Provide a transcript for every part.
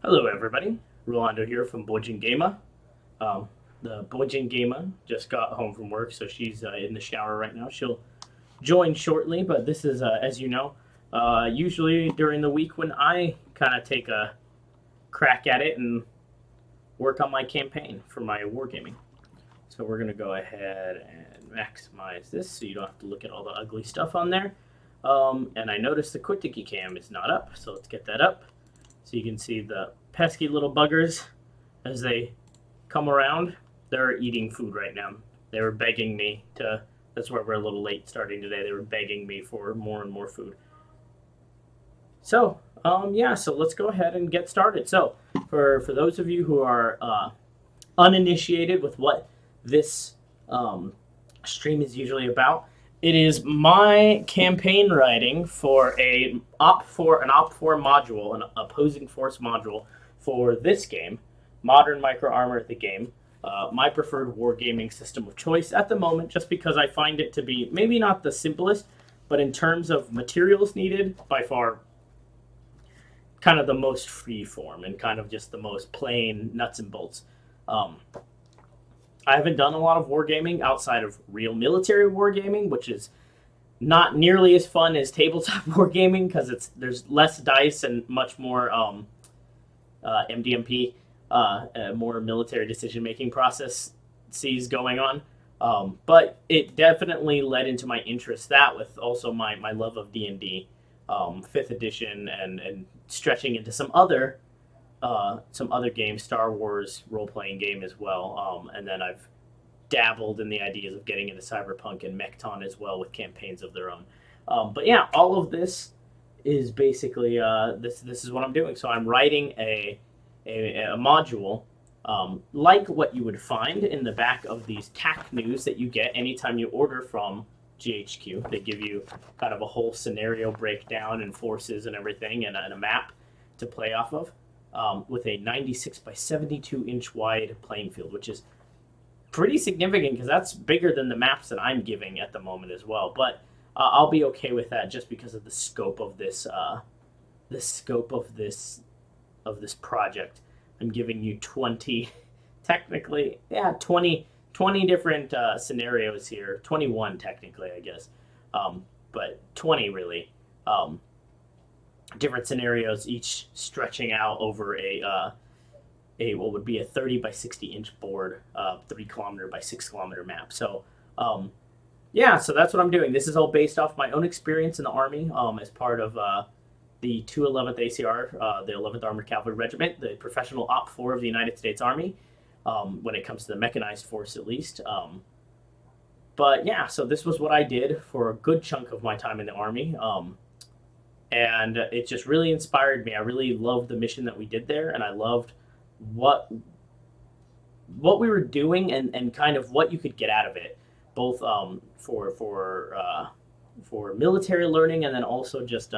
Hello, everybody. Rolando here from Bojin Gamer. The Bojin Gamer just got home from work, so she's in the shower right now. She'll join shortly, but this is, as you know, usually during the week when I kind of take a crack at it and work on my campaign for my wargaming. So we're going to go ahead and maximize this so you don't have to look at all the ugly stuff on there. And I noticed the Quicktiki cam is not up, so let's get that up. So you can see the pesky little buggers as they come around. They're eating food right now. They were begging me to. That's why we're a little late starting today. They were begging me for more and more food. So, yeah, so let's go ahead and get started. So, for those of you who are uninitiated with what this stream is usually about, it is my campaign writing for an Opfor module, an opposing force module for this game, Modern Micro Armor, the game. My preferred wargaming system of choice at the moment, just because I find it to be maybe not the simplest, but in terms of materials needed, by far kind of the most free form and kind of just the most plain nuts and bolts. I haven't done a lot of wargaming outside of real military wargaming, which is not nearly as fun as tabletop wargaming because there's less dice and much more MDMP, more military decision making processes going on. But it definitely led into my interest that with also my love of D&D, 5th edition, and stretching into some other games, Star Wars role playing game as well. And then I've dabbled in the ideas of getting into Cyberpunk and Mechton as well with campaigns of their own. But yeah, all of this is basically this is what I'm doing. So I'm writing a module like what you would find in the back of these TAC news that you get anytime you order from GHQ. They give you kind of a whole scenario breakdown and forces and everything and a map to play off of. With a 96 by 72 inch wide playing field, which is pretty significant because that's bigger than the maps that I'm giving at the moment as well. But I'll be okay with that just because of the scope of this, of this project. I'm giving you 20, technically, yeah, 20 different scenarios here. 21 technically, I guess, but 20 really. Different scenarios, each stretching out over a what would be a 30 by 60 inch board, 3 kilometer by 6 kilometer map. So, yeah, so that's what I'm doing. This is all based off my own experience in the Army as part of the 211th ACR, the 11th Armored Cavalry Regiment, the professional Opfor of the United States Army, when it comes to the mechanized force at least. But yeah, so this was what I did for a good chunk of my time in the Army. And it just really inspired me. I really loved the mission that we did there, and I loved what we were doing and kind of what you could get out of it, both for military learning and then also just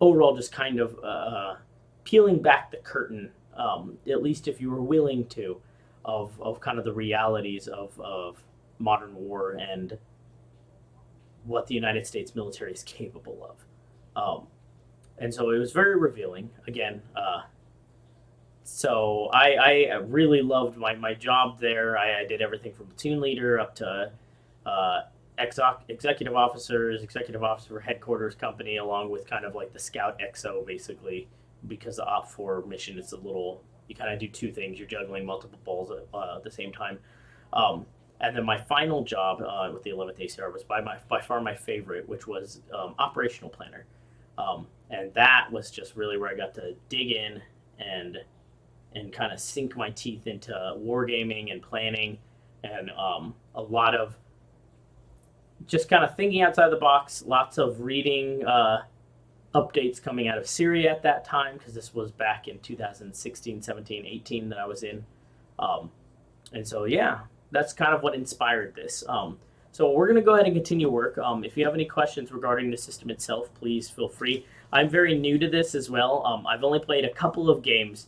overall just kind of peeling back the curtain, at least if you were willing to, of kind of the realities of modern war and what the United States military is capable of. And so it was very revealing. Again, so I really loved my job there. I did everything from platoon leader up to executive officers, executive officer headquarters company, along with kind of like the scout XO basically, because the Op4 mission is a little, you kind of do two things. You're juggling multiple balls at the same time. And then my final job with the 11th ACR was by far my favorite, which was operational planner. And that was just really where I got to dig in and kind of sink my teeth into wargaming and planning and a lot of just kind of thinking outside the box, lots of reading updates coming out of Syria at that time, because this was back in 2016, 17, 18 that I was in. And so, yeah, that's kind of what inspired this. So we're going to go ahead and continue work. If you have any questions regarding the system itself, please feel free. I'm very new to this as well. I've only played a couple of games,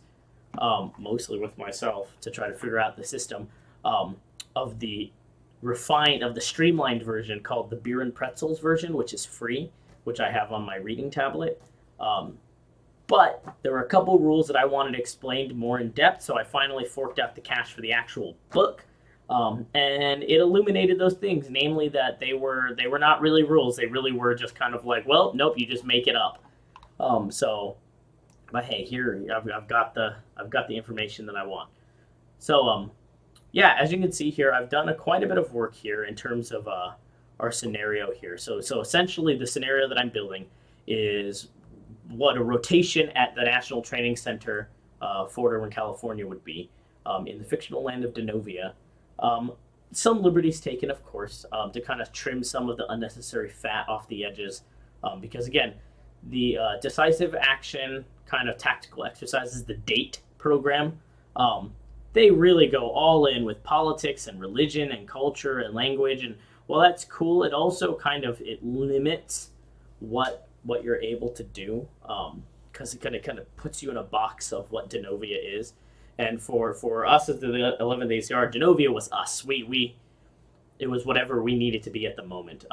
mostly with myself, to try to figure out the system of the streamlined version called the Beer and Pretzels version, which is free, which I have on my reading tablet. But there were a couple rules that I wanted explained more in depth, so I finally forked out the cash for the actual book. And it illuminated those things, namely that they were not really rules. They really were just kind of like, well, nope, you just make it up. But hey, here I've got the information that I want. So yeah, as you can see here, I've done quite a bit of work here in terms of our scenario here. So essentially, the scenario that I'm building is what a rotation at the National Training Center, Fort Irwin, California, would be in the fictional land of Donovia. Some liberties taken, of course, to kind of trim some of the unnecessary fat off the edges, because again, the decisive action kind of tactical exercises, the DATE program, they really go all in with politics and religion and culture and language. And while that's cool, it also it limits what you're able to do, because it kind of puts you in a box of what Donovia is. And for us as the 11th ACR, Donovia was us. It was whatever we needed to be at the moment,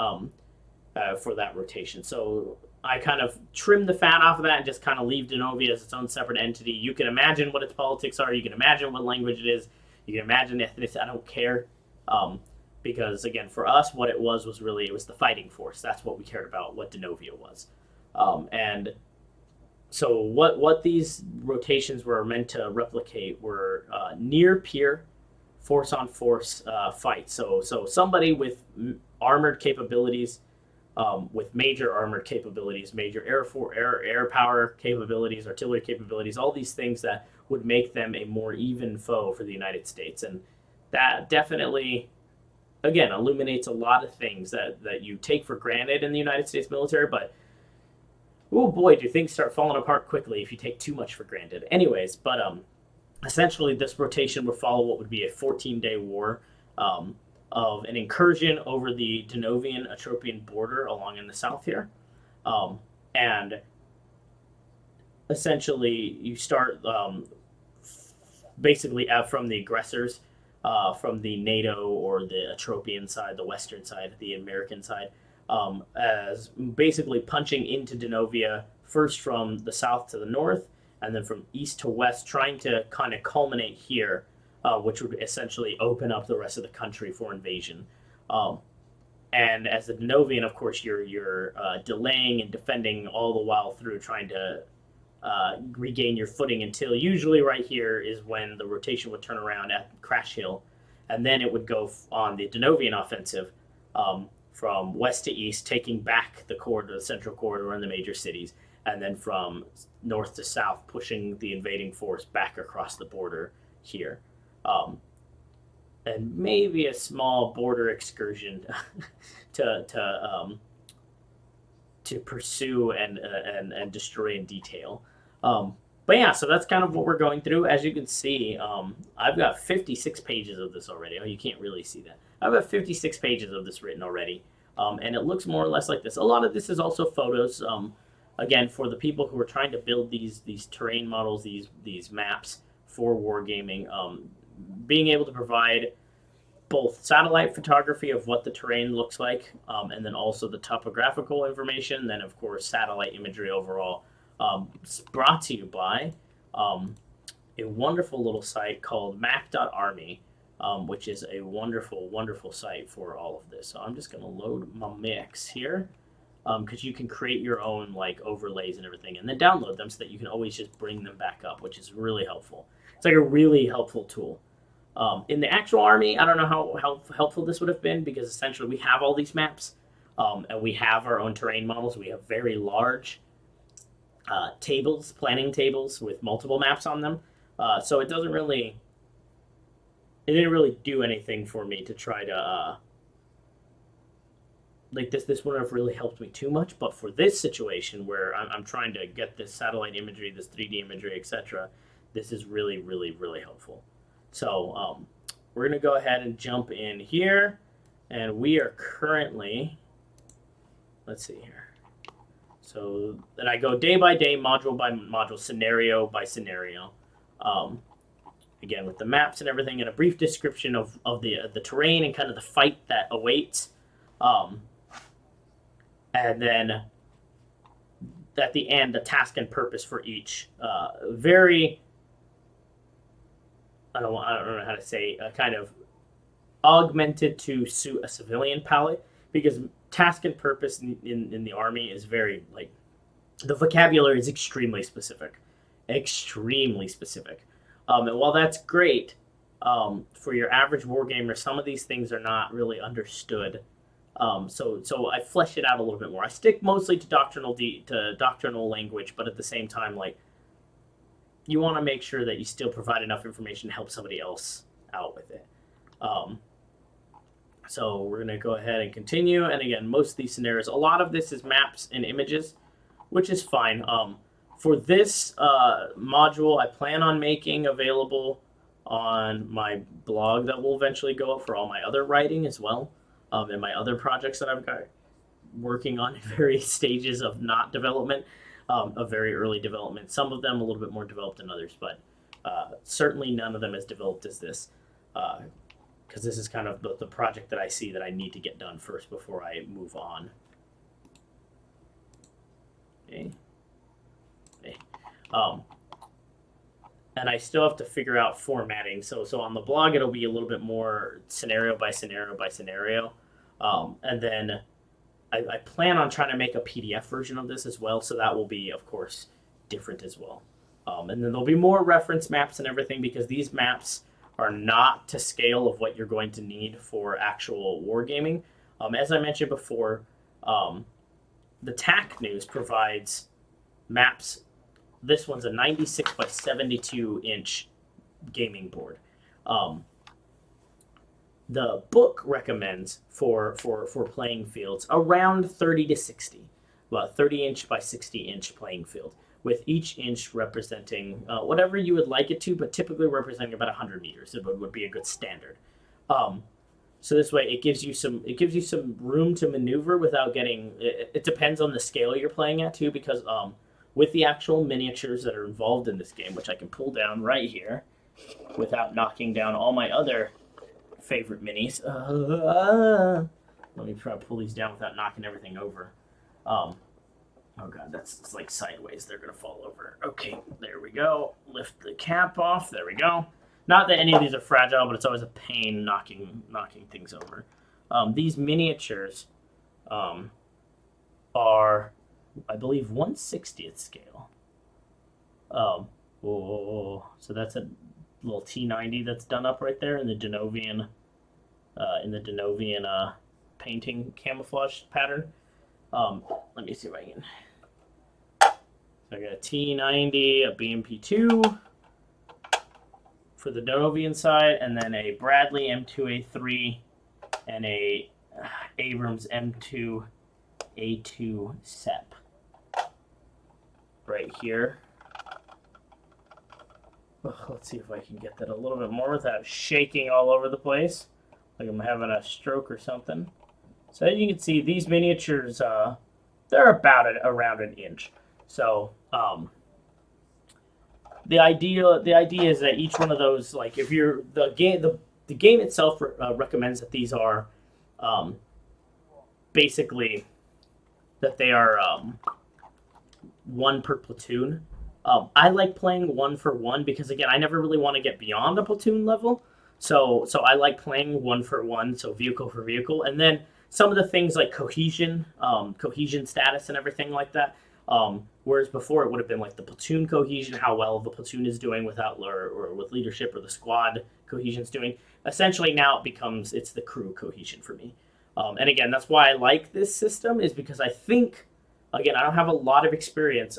for that rotation. So I kind of trim the fat off of that and just kind of leave Donovia as its own separate entity. You can imagine what its politics are. You can imagine what language it is. You can imagine ethnicity. I don't care. Because, again, for us, what it was really, it was the fighting force. That's what we cared about, what Donovia was. And so what these rotations were meant to replicate were near-peer, force-on-force fights. So somebody with armored capabilities, with major armored capabilities, major air power capabilities, artillery capabilities, all these things that would make them a more even foe for the United States. And that definitely, again, illuminates a lot of things that you take for granted in the United States military, but oh boy, do things start falling apart quickly if you take too much for granted. Anyways, but essentially this rotation would follow what would be a 14-day war, of an incursion over the Denovian-Atropian border along in the south here. And essentially you start basically out from the aggressors, from the NATO or the Atropian side, the western side, the American side, as basically punching into Donovia first from the south to the north and then from east to west, trying to kind of culminate here, which would essentially open up the rest of the country for invasion. And as the Denovian, of course, you're delaying and defending all the while through trying to regain your footing until usually right here is when the rotation would turn around at Crash Hill, and then it would go on the Denovian offensive, from west to east, taking back the corridor, the central corridor and the major cities, and then from north to south, pushing the invading force back across the border here. And maybe a small border excursion to pursue and destroy in detail. But yeah, so that's kind of what we're going through. As you can see, I've got 56 pages of this already. Oh, you can't really see that. I've got 56 pages of this written already, and it looks more or less like this. A lot of this is also photos. Again, for the people who are trying to build these terrain models, these maps for wargaming, being able to provide both satellite photography of what the terrain looks like, and then also the topographical information, then of course satellite imagery overall. It's brought to you by a wonderful little site called map.army, which is a wonderful, wonderful site for all of this. So I'm just going to load my mix here, because you can create your own like overlays and everything, and then download them so that you can always just bring them back up, which is really helpful. It's like a really helpful tool. In the actual army, I don't know how helpful this would have been, because essentially we have all these maps, and we have our own terrain models. We have very large tables, planning tables with multiple maps on them. So it didn't really do anything for me to try to like this wouldn't have really helped me too much. But for this situation where I'm trying to get this satellite imagery, this 3D imagery, etc., this is really, really, really helpful. So we're going to go ahead and jump in here, and we are currently, let's see here. So then I go day by day, module by module, scenario by scenario. Again, with the maps and everything, and a brief description of the terrain and kind of the fight that awaits. And then at the end a task and purpose for each. Very, I don't know how to say, kind of augmented to suit a civilian palette, because task and purpose in the army is very, like, the vocabulary is extremely specific, extremely specific. And while that's great, for your average wargamer, some of these things are not really understood. So I flesh it out a little bit more. I stick mostly to doctrinal language, but at the same time, like, you want to make sure that you still provide enough information to help somebody else out with it. So we're gonna go ahead and continue. And again, most of these scenarios, a lot of this is maps and images, which is fine. For this module, I plan on making available on my blog that will eventually go up for all my other writing as well, and my other projects that I've got working on in various stages of not development, of very early development. Some of them a little bit more developed than others, but certainly none of them as developed as this, because this is kind of the project that I see that I need to get done first before I move on. Okay. Okay. And I still have to figure out formatting. So on the blog, it'll be a little bit more scenario by scenario by scenario. And then I plan on trying to make a PDF version of this as well. So that will be, of course, different as well. And then there'll be more reference maps and everything, because these maps are not to scale of what you're going to need for actual wargaming. As I mentioned before, the TAC News provides maps. This one's a 96 by 72 inch gaming board. The book recommends for playing fields around 30 to 60, about 30 inch by 60 inch playing field, with each inch representing whatever you would like it to, but typically representing about 100 meters. It would be a good standard. So this way, it gives you some room to maneuver without getting. It depends on the scale you're playing at too, because with the actual miniatures that are involved in this game, which I can pull down right here, without knocking down all my other favorite minis. Let me try to pull these down without knocking everything over. Oh god, it's like sideways. They're gonna fall over. Okay, there we go. Lift the cap off. There we go. Not that any of these are fragile, but it's always a pain knocking things over. These miniatures are, I believe, 1/60th scale. So that's a little T90 that's done up right there in the Donovian, painting camouflage pattern. Let me see if I can. So I got a T90, a BMP2 for the Donovian side, and then a Bradley M2A3 and a Abrams M2A2 SEP right here. Let's see if I can get that a little bit more without shaking all over the place, like I'm having a stroke or something. So as you can see, these miniatures, they're about around an inch. So the idea is that each one of those, like, if you're the game itself recommends that these are basically that they are one per platoon. I like playing 1 for 1 because, again, I never really want to get beyond a platoon level. So I like playing 1 for 1, so vehicle for vehicle. And then some of the things like cohesion status and everything like that. Whereas before it would have been like the platoon cohesion, how well the platoon is doing without or with leadership, or the squad cohesion's doing. Essentially now it's the crew cohesion for me. And again, that's why I like this system, is because I think, again, I don't have a lot of experience,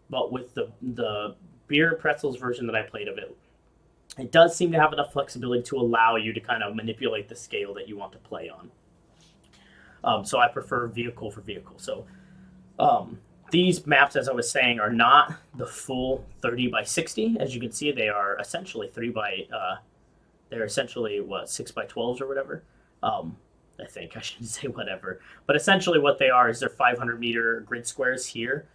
but with the beer and pretzels version that I played of it, it does seem to have enough flexibility to allow you to kind of manipulate the scale that you want to play on. So I prefer vehicle for vehicle. So these maps, as I was saying, are not the full 30 by 60. As you can see, they are essentially they're essentially 6 by 12s or whatever. I think I shouldn't say whatever, but essentially what they are is they're 500 meter grid squares here.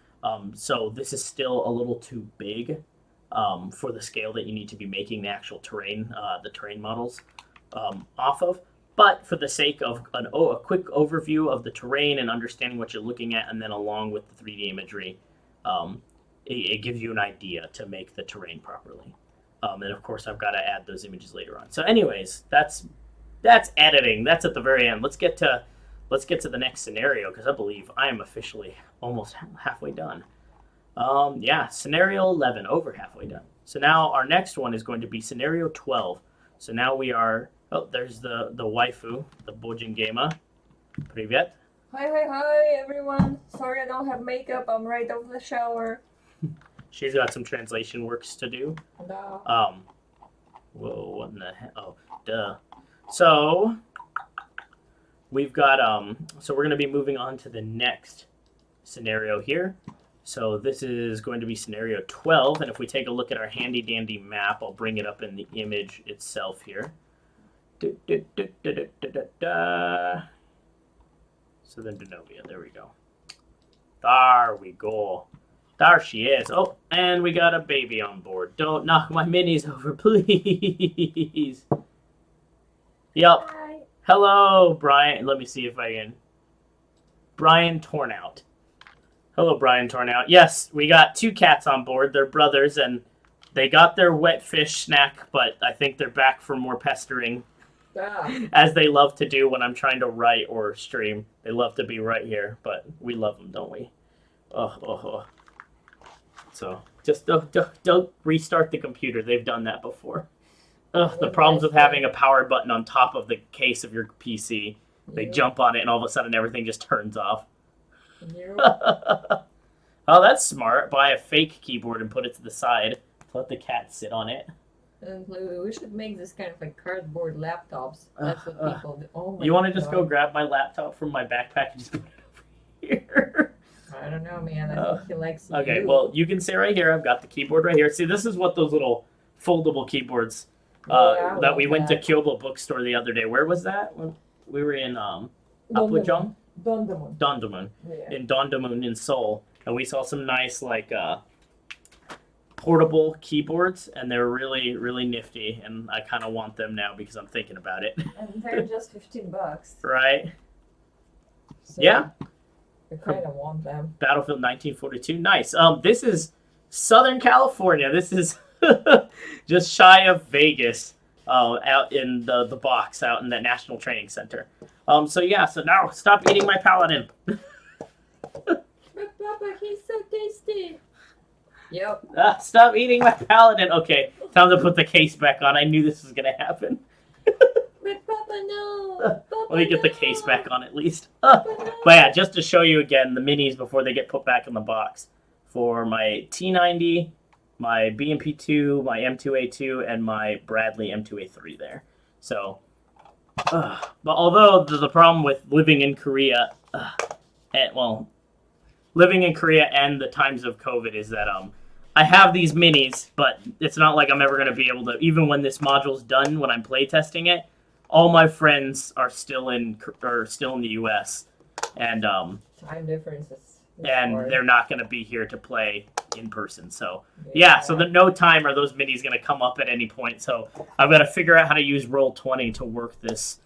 So this is still a little too big for the scale that you need to be making the actual terrain, the terrain models off of. But for the sake of a quick overview of the terrain and understanding what you're looking at, and then along with the 3D imagery, it gives you an idea to make the terrain properly. And of course, I've got to add those images later on. So, anyways, that's editing. That's at the very end. Let's get to the next scenario because I believe I am officially almost halfway done. Yeah, scenario 11, over halfway done. So now our next one is going to be scenario 12. So now we are. Oh, there's the waifu, the Bojin Gamer. Привет. Hi, everyone. Sorry I don't have makeup. I'm right out of the shower. She's got some translation works to do. Hello. Whoa, what in the hell? Oh, duh. So, we've got, so we're going to be moving on to the next scenario here. So this is going to be scenario 12, and if we take a look at our handy-dandy map, I'll bring it up in the image itself here. So then Donovia, there we go. There we go. There she is. Oh, and we got a baby on board. Don't knock my minis over, please. Yep. Hi. Hello, Brian. Let me see if I can. Brian Tornout. Hello, Brian Tornout. Yes, we got 2 cats on board. They're brothers, and they got their wet fish snack, but I think they're back for more pestering. As they love to do when I'm trying to write or stream. They love to be right here, but we love them, don't we? Oh. So, just don't restart the computer. They've done that before. The problems with having a power button on top of the case of your PC. They jump on it, and all of a sudden everything just turns off. Oh, that's smart. Buy a fake keyboard and put it to the side. Let the cat sit on it. And we should make this kind of like cardboard laptops. That's what people do. Oh my You want to just God. go grab my laptop from my backpack and just put it over here? I don't know, man. I think he likes Okay, you. well, you can sit right here. I've got the keyboard right here. See, this is what those little foldable keyboards Yeah, that we went to that. Kyobo bookstore the other day. Where was that? We were in Apojong? Dondamun. Dondamun. Yeah. In Dondamun in Seoul. And we saw some nice, like, portable keyboards, and they're really, really nifty, and I kind of want them now because I'm thinking about it. And they're just $15. Right? So Yeah. I kind of want them. Battlefield 1942. Nice. This is Southern California. This is just shy of Vegas, out in the box, out in that National Training Center. So now stop eating my paladin. But Papa, he's so tasty. Yep. Stop eating my paladin. Okay, time to put the case back on. I knew this was going to happen. But Papa, no. Papa, Let me get the no. case back on at least. Papa, no. But yeah, just to show you again, the minis before they get put back in the box. For my T90, my BMP2, my M2A2, and my Bradley M2A3 there. So, but although the problem with living in Korea, living in Korea and the times of COVID is that I have these minis, but it's not like I'm ever going to be able to, even when this module's done, when I'm playtesting it, all my friends are still in the U.S. and Time differences. they're not going to be here to play in person. So so the no time are those minis going to come up at any point. So I've got to figure out how to use Roll20 to work this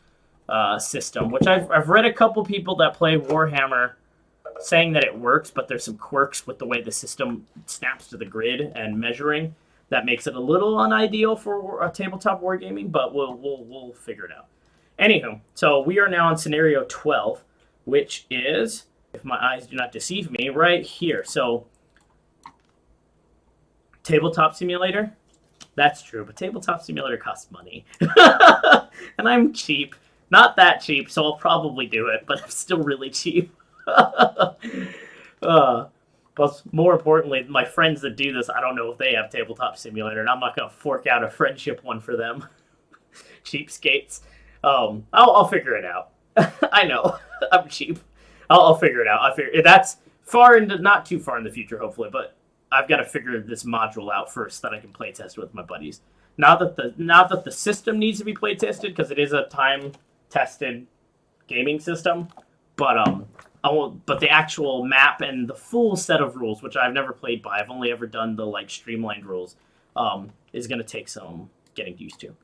system, which I've read a couple people that play Warhammer saying that it works, but there's some quirks with the way the system snaps to the grid and measuring that makes it a little unideal for a tabletop wargaming, but we'll figure it out. Anywho, so we are now in scenario 12, which is, if my eyes do not deceive me, right here. So, tabletop simulator? That's true, but tabletop simulator costs money. And I'm cheap. Not that cheap, so I'll probably do it, but I'm still really cheap. But more importantly, my friends that do this, I don't know if they have tabletop simulator, and I'm not going to fork out a friendship one for them. Cheapskates. I'll figure it out. I know. I'm cheap. I'll figure it out. That's not too far in the future, hopefully, but I've got to figure this module out first that I can play test with my buddies. Not that the system needs to be play tested because it is a time tested gaming system, but but the actual map and the full set of rules, which I've never played by, I've only ever done the like streamlined rules, is going to take some getting used to.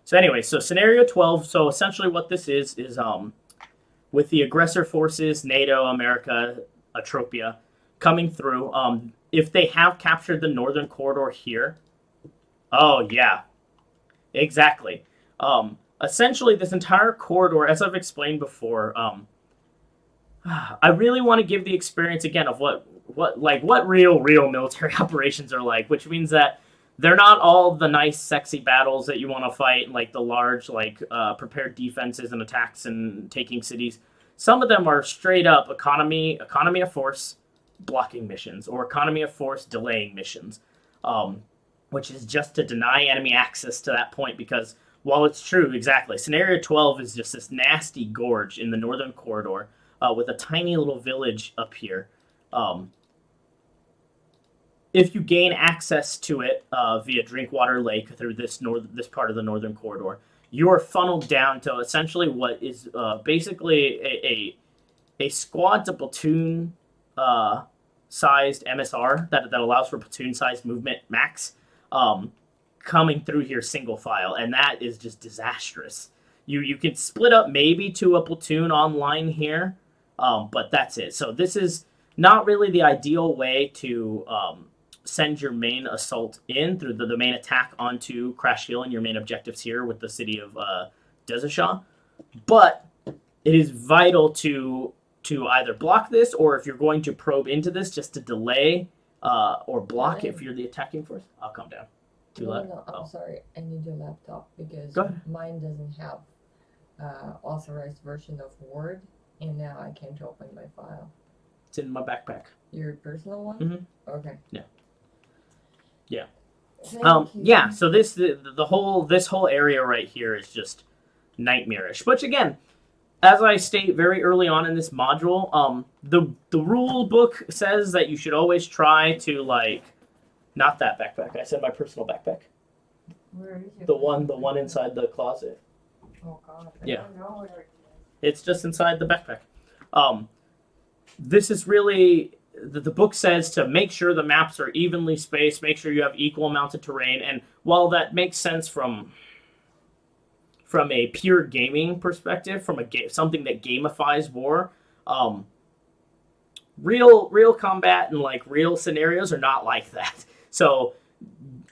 So anyway, so scenario 12. So essentially, what this is with the aggressor forces, NATO, America, Atropia, coming through. If they have captured the northern corridor here, oh yeah, exactly. Essentially, this entire corridor, as I've explained before, I really want to give the experience again of what real military operations are like, which means that they're not all the nice, sexy battles that you want to fight, like the large, prepared defenses and attacks and taking cities. Some of them are straight up economy of force blocking missions or economy of force delaying missions, which is just to deny enemy access to that point. Because while it's true, exactly, scenario 12 is just this nasty gorge in the northern corridor with a tiny little village up here. If you gain access to it via Drinkwater Lake through this part of the northern corridor, you are funneled down to essentially what is basically a squad to platoon sized MSR that allows for platoon sized movement max, coming through here single file, and that is just disastrous. You can split up maybe to a platoon online here, but that's it. So this is not really the ideal way to send your main assault in through the main attack onto Crash Hill and your main objectives here with the city of Desashaw. But it is vital to either block this, or if you're going to probe into this, just to delay or block if you're the attacking force. I'll come down. No, I'm sorry. I need your laptop because mine doesn't have authorized version of Word, and now I can't open my file. It's in my backpack. Your personal one? Mm-hmm. Okay. Yeah. Thank you. Yeah. So this whole area right here is just nightmarish. Which again, as I state very early on in this module, the rule book says that you should always try to not that backpack. I said my personal backpack. Where is your The one inside the closet. Oh God. I Yeah. don't know where it is. It's just inside the backpack. This is really the book says to make sure the maps are evenly spaced, make sure you have equal amounts of terrain, and while that makes sense from a pure gaming perspective, from something that gamifies war, real combat and real scenarios are not like that. So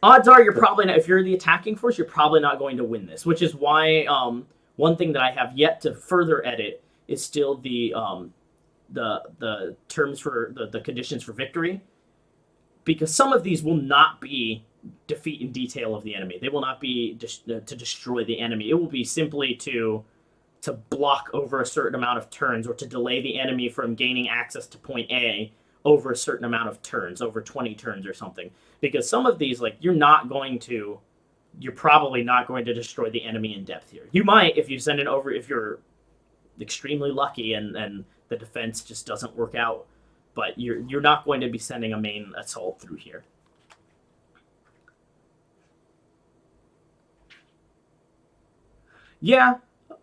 odds are you're probably not, if you're the attacking force, you're probably not going to win this, which is why one thing that I have yet to further edit is still the terms for the conditions for victory, because some of these will not be defeat in detail of the enemy. They will not be to destroy the enemy. It will be simply to block over a certain amount of turns, or to delay the enemy from gaining access to point A over a certain amount of turns, over 20 turns or something. Because some of these, you're probably not going to destroy the enemy in depth here. You might if you send it over, if you're extremely lucky and the defense just doesn't work out, but you're not going to be sending a main assault through here. Yeah,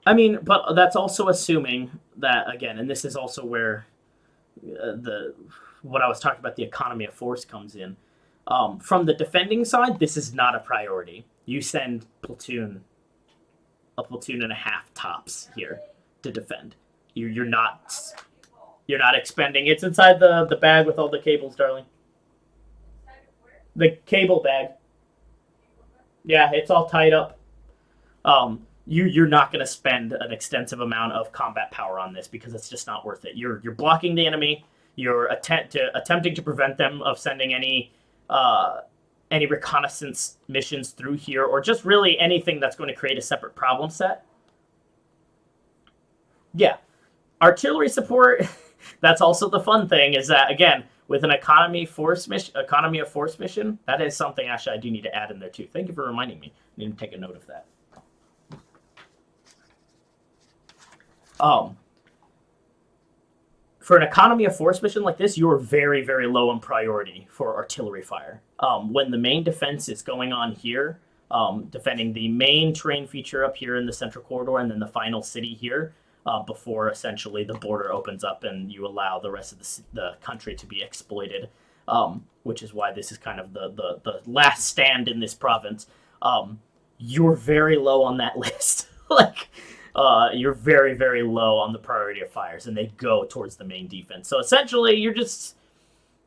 I mean, but that's also assuming that, again, and this is also where what I was talking about, the economy of force comes in. From the defending side, this is not a priority. You send a platoon and a half tops here to defend. You're not expending. It's inside the bag with all the cables, darling. The cable bag. Yeah, it's all tied up. You're not going to spend an extensive amount of combat power on this because it's just not worth it. You're blocking the enemy. You're attempting to prevent them of sending any reconnaissance missions through here, or just really anything that's going to create a separate problem set. Yeah, artillery support. That's also the fun thing, is that again with an economy of force mission, that is something actually I do need to add in there too. Thank you for reminding me. I need to take a note of that. For an economy of force mission like this, you're very, very low in priority for artillery fire. When the main defense is going on here, defending the main terrain feature up here in the central corridor, and then the final city here, before essentially the border opens up and you allow the rest of the country to be exploited, which is why this is kind of the last stand in this province. you're very low on that list. Like, you're very, very low on the priority of fires, and they go towards the main defense. So essentially, you're just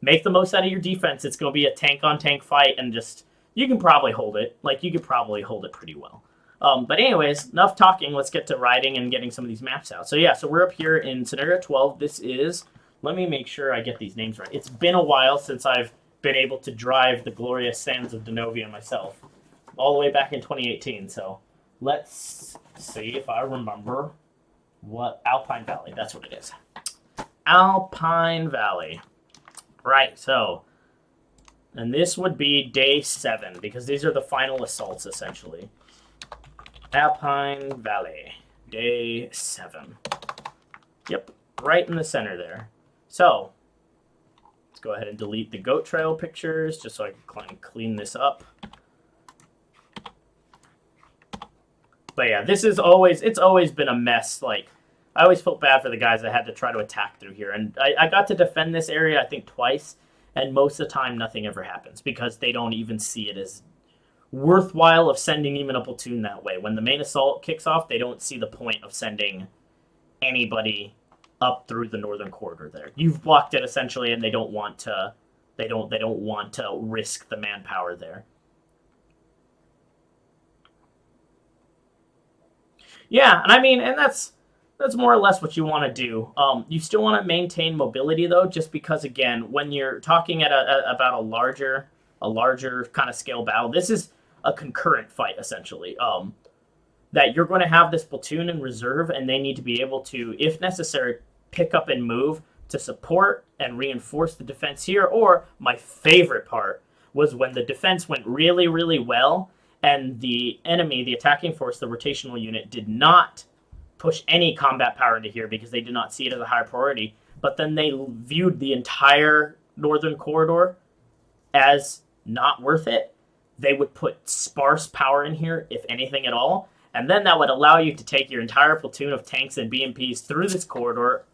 make the most out of your defense. It's going to be a tank on tank fight, and just you can probably hold it. Like, you could probably hold it pretty well. But anyways, enough talking. Let's get to riding and getting some of these maps out. So yeah, so we're up here in scenario 12. This is, let me make sure I get these names right. It's been a while since I've been able to drive the glorious sands of Donovia myself, all the way back in 2018. So let's see if I remember what Alpine Valley. That's what it is. Alpine Valley. Right. So, and this would be day 7 because these are the final assaults essentially. Alpine Valley, day 7. Yep, right in the center there. So, let's go ahead and delete the goat trail pictures just so I can clean this up. But yeah, this is always, it's always been a mess. Like, I always felt bad for the guys that had to try to attack through here. And I got to defend this area, I think, twice. And most of the time, nothing ever happens because they don't even see it as worthwhile of sending even a platoon that way. When the main assault kicks off, they don't see the point of sending anybody up through the northern corridor there. You've blocked it essentially, and they don't want to risk the manpower there. Yeah, and I mean, and that's more or less what you want to do. You still want to maintain mobility though, just because again, when you're talking at about a larger kind of scale battle, this is a concurrent fight essentially. That you're going to have this platoon in reserve, and they need to be able to, if necessary, pick up and move to support and reinforce the defense here. Or my favorite part was when the defense went really, really well, and the enemy, the attacking force, the rotational unit, did not push any combat power into here because they did not see it as a higher priority. But then they viewed the entire northern corridor as not worth it. They would put sparse power in here, if anything at all, and then that would allow you to take your entire platoon of tanks and BMPs through this corridor,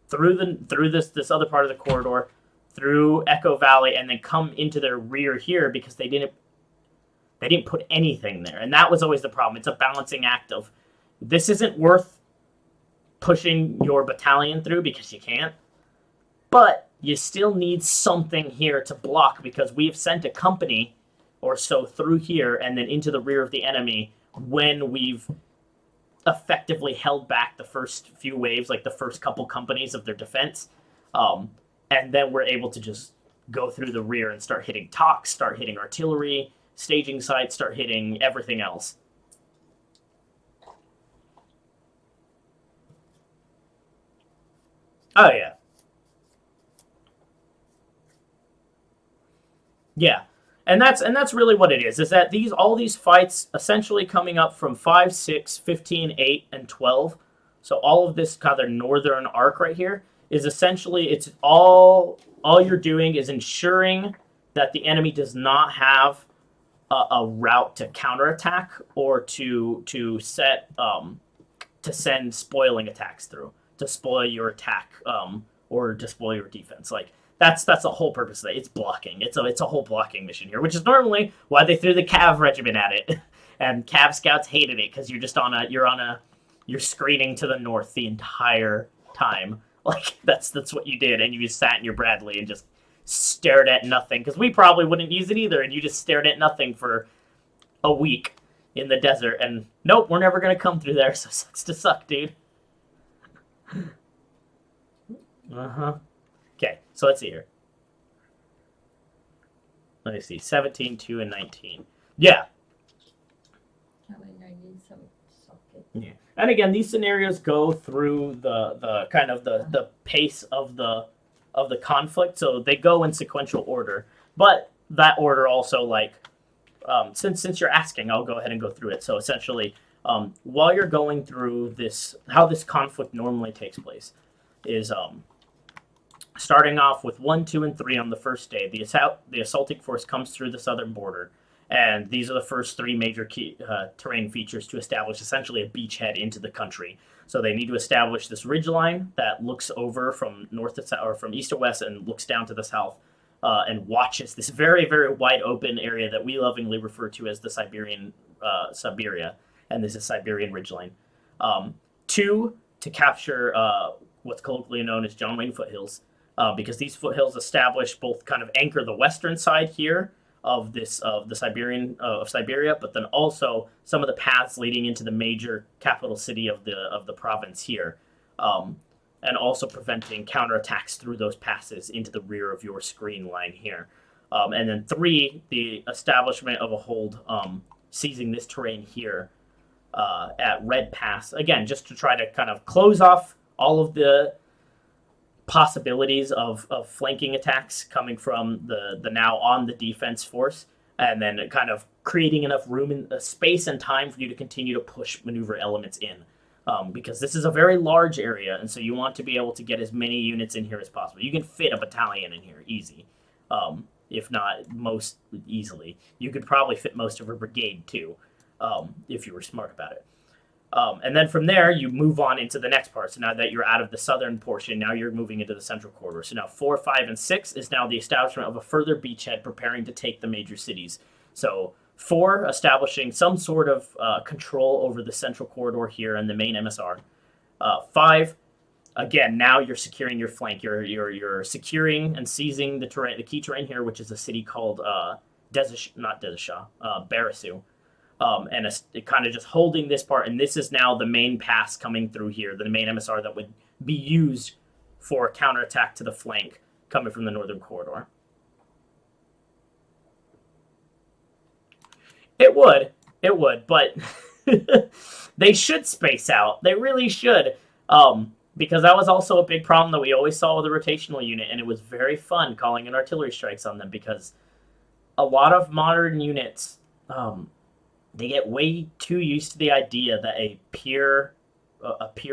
through this other part of the corridor, through Echo Valley, and then come into their rear here because they didn't put anything there. And that was always the problem. It's a balancing act of, this isn't worth pushing your battalion through because you can't, but you still need something here to block because we've sent a company or so through here and then into the rear of the enemy when we've effectively held back the first few waves, like the first couple companies of their defense. And then we're able to just go through the rear and start hitting talks, start hitting artillery, staging sites, start hitting everything else. Oh, yeah. Yeah. And that's really what it is that all these fights essentially coming up from 5, 6, 15, 8, and 12. So all of this kind of northern arc right here is essentially, it's all you're doing is ensuring that the enemy does not have a route to counterattack or to send spoiling attacks through, to spoil your attack or to spoil your defense. Like, that's the whole purpose of it. It's blocking. It's a whole blocking mission here, which is normally why they threw the Cav regiment at it. And Cav scouts hated it because you're screening to the north the entire time. Like, that's what you did, and you just sat in your Bradley and just stared at nothing, because we probably wouldn't use it either, and you just stared at nothing for a week in the desert, and nope, we're never gonna come through there, so sucks to suck, dude. Okay, so let's see here. Let me see, 17, 2, and 19. Yeah. I need some socket. Yeah. And again, these scenarios go through the kind of the pace of the conflict, so they go in sequential order. But that order also, like, since you're asking, I'll go ahead and go through it. So essentially, while you're going through this, how this conflict normally takes place is starting off with 1, 2, and 3 on the first day. The assaulting force comes through the southern border, and these are the first 3 major key terrain features to establish essentially a beachhead into the country. So they need to establish this ridge line that looks over from north to south, or from east to west, and looks down to the south, and watches this very, very wide open area that we lovingly refer to as the Siberian Siberia, and this is Siberian ridgeline. 2, to capture what's colloquially known as John Wayne foothills, because these foothills establish both kind of anchor the western side here of the Siberian of Siberia, but then also some of the paths leading into the major capital city of the province here, and also preventing counterattacks through those passes into the rear of your screen line here. And then 3, the establishment of a hold, seizing this terrain here at Red Pass, again, just to try to kind of close off all of the possibilities of flanking attacks coming from the now on the defense force, and then kind of creating enough room and space and time for you to continue to push maneuver elements in. Because this is a very large area, and so you want to be able to get as many units in here as possible. You can fit a battalion in here easy, if not most easily. You could probably fit most of a brigade too, if you were smart about it. And then from there, you move on into the next part. So now that you're out of the southern portion, now you're moving into the central corridor. So now 4, 5, and 6 is now the establishment of a further beachhead preparing to take the major cities. So 4, establishing some sort of control over the central corridor here and the main MSR. 5, again, now you're securing your flank. You're securing and seizing the terrain, the key terrain here, which is a city called Barasu. And it kind of just holding this part, and this is now the main pass coming through here, the main MSR that would be used for a counterattack to the flank coming from the northern corridor. It would, but they should space out. They really should, because that was also a big problem that we always saw with the rotational unit, and it was very fun calling in artillery strikes on them because a lot of modern units, they get way too used to the idea that a peer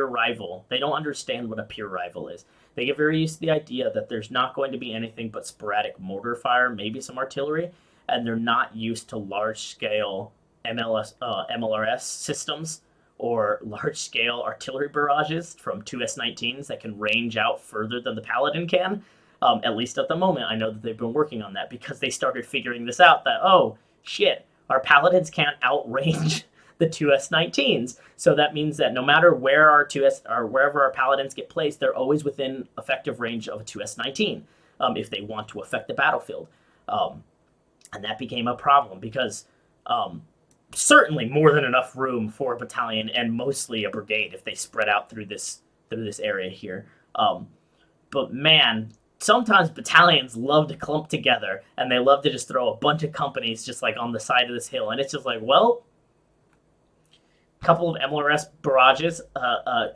rival, they don't understand what a peer rival is. They get very used to the idea that there's not going to be anything but sporadic mortar fire, maybe some artillery, and they're not used to large-scale MLRS systems or large-scale artillery barrages from 2 S-19s that can range out further than the Paladin can. At least at the moment, I know that they've been working on that because they started figuring this out that, oh, shit, our Paladins can't outrange the 2 S-19s. So that means that no matter where our 2S or wherever our Paladins get placed, they're always within effective range of a 2 S-19 if they want to affect the battlefield. And that became a problem because certainly more than enough room for a battalion and mostly a brigade if they spread out through this area here. But man, sometimes battalions love to clump together and they love to just throw a bunch of companies just like on the side of this hill, and it's just like, well, a couple of MLRS barrages,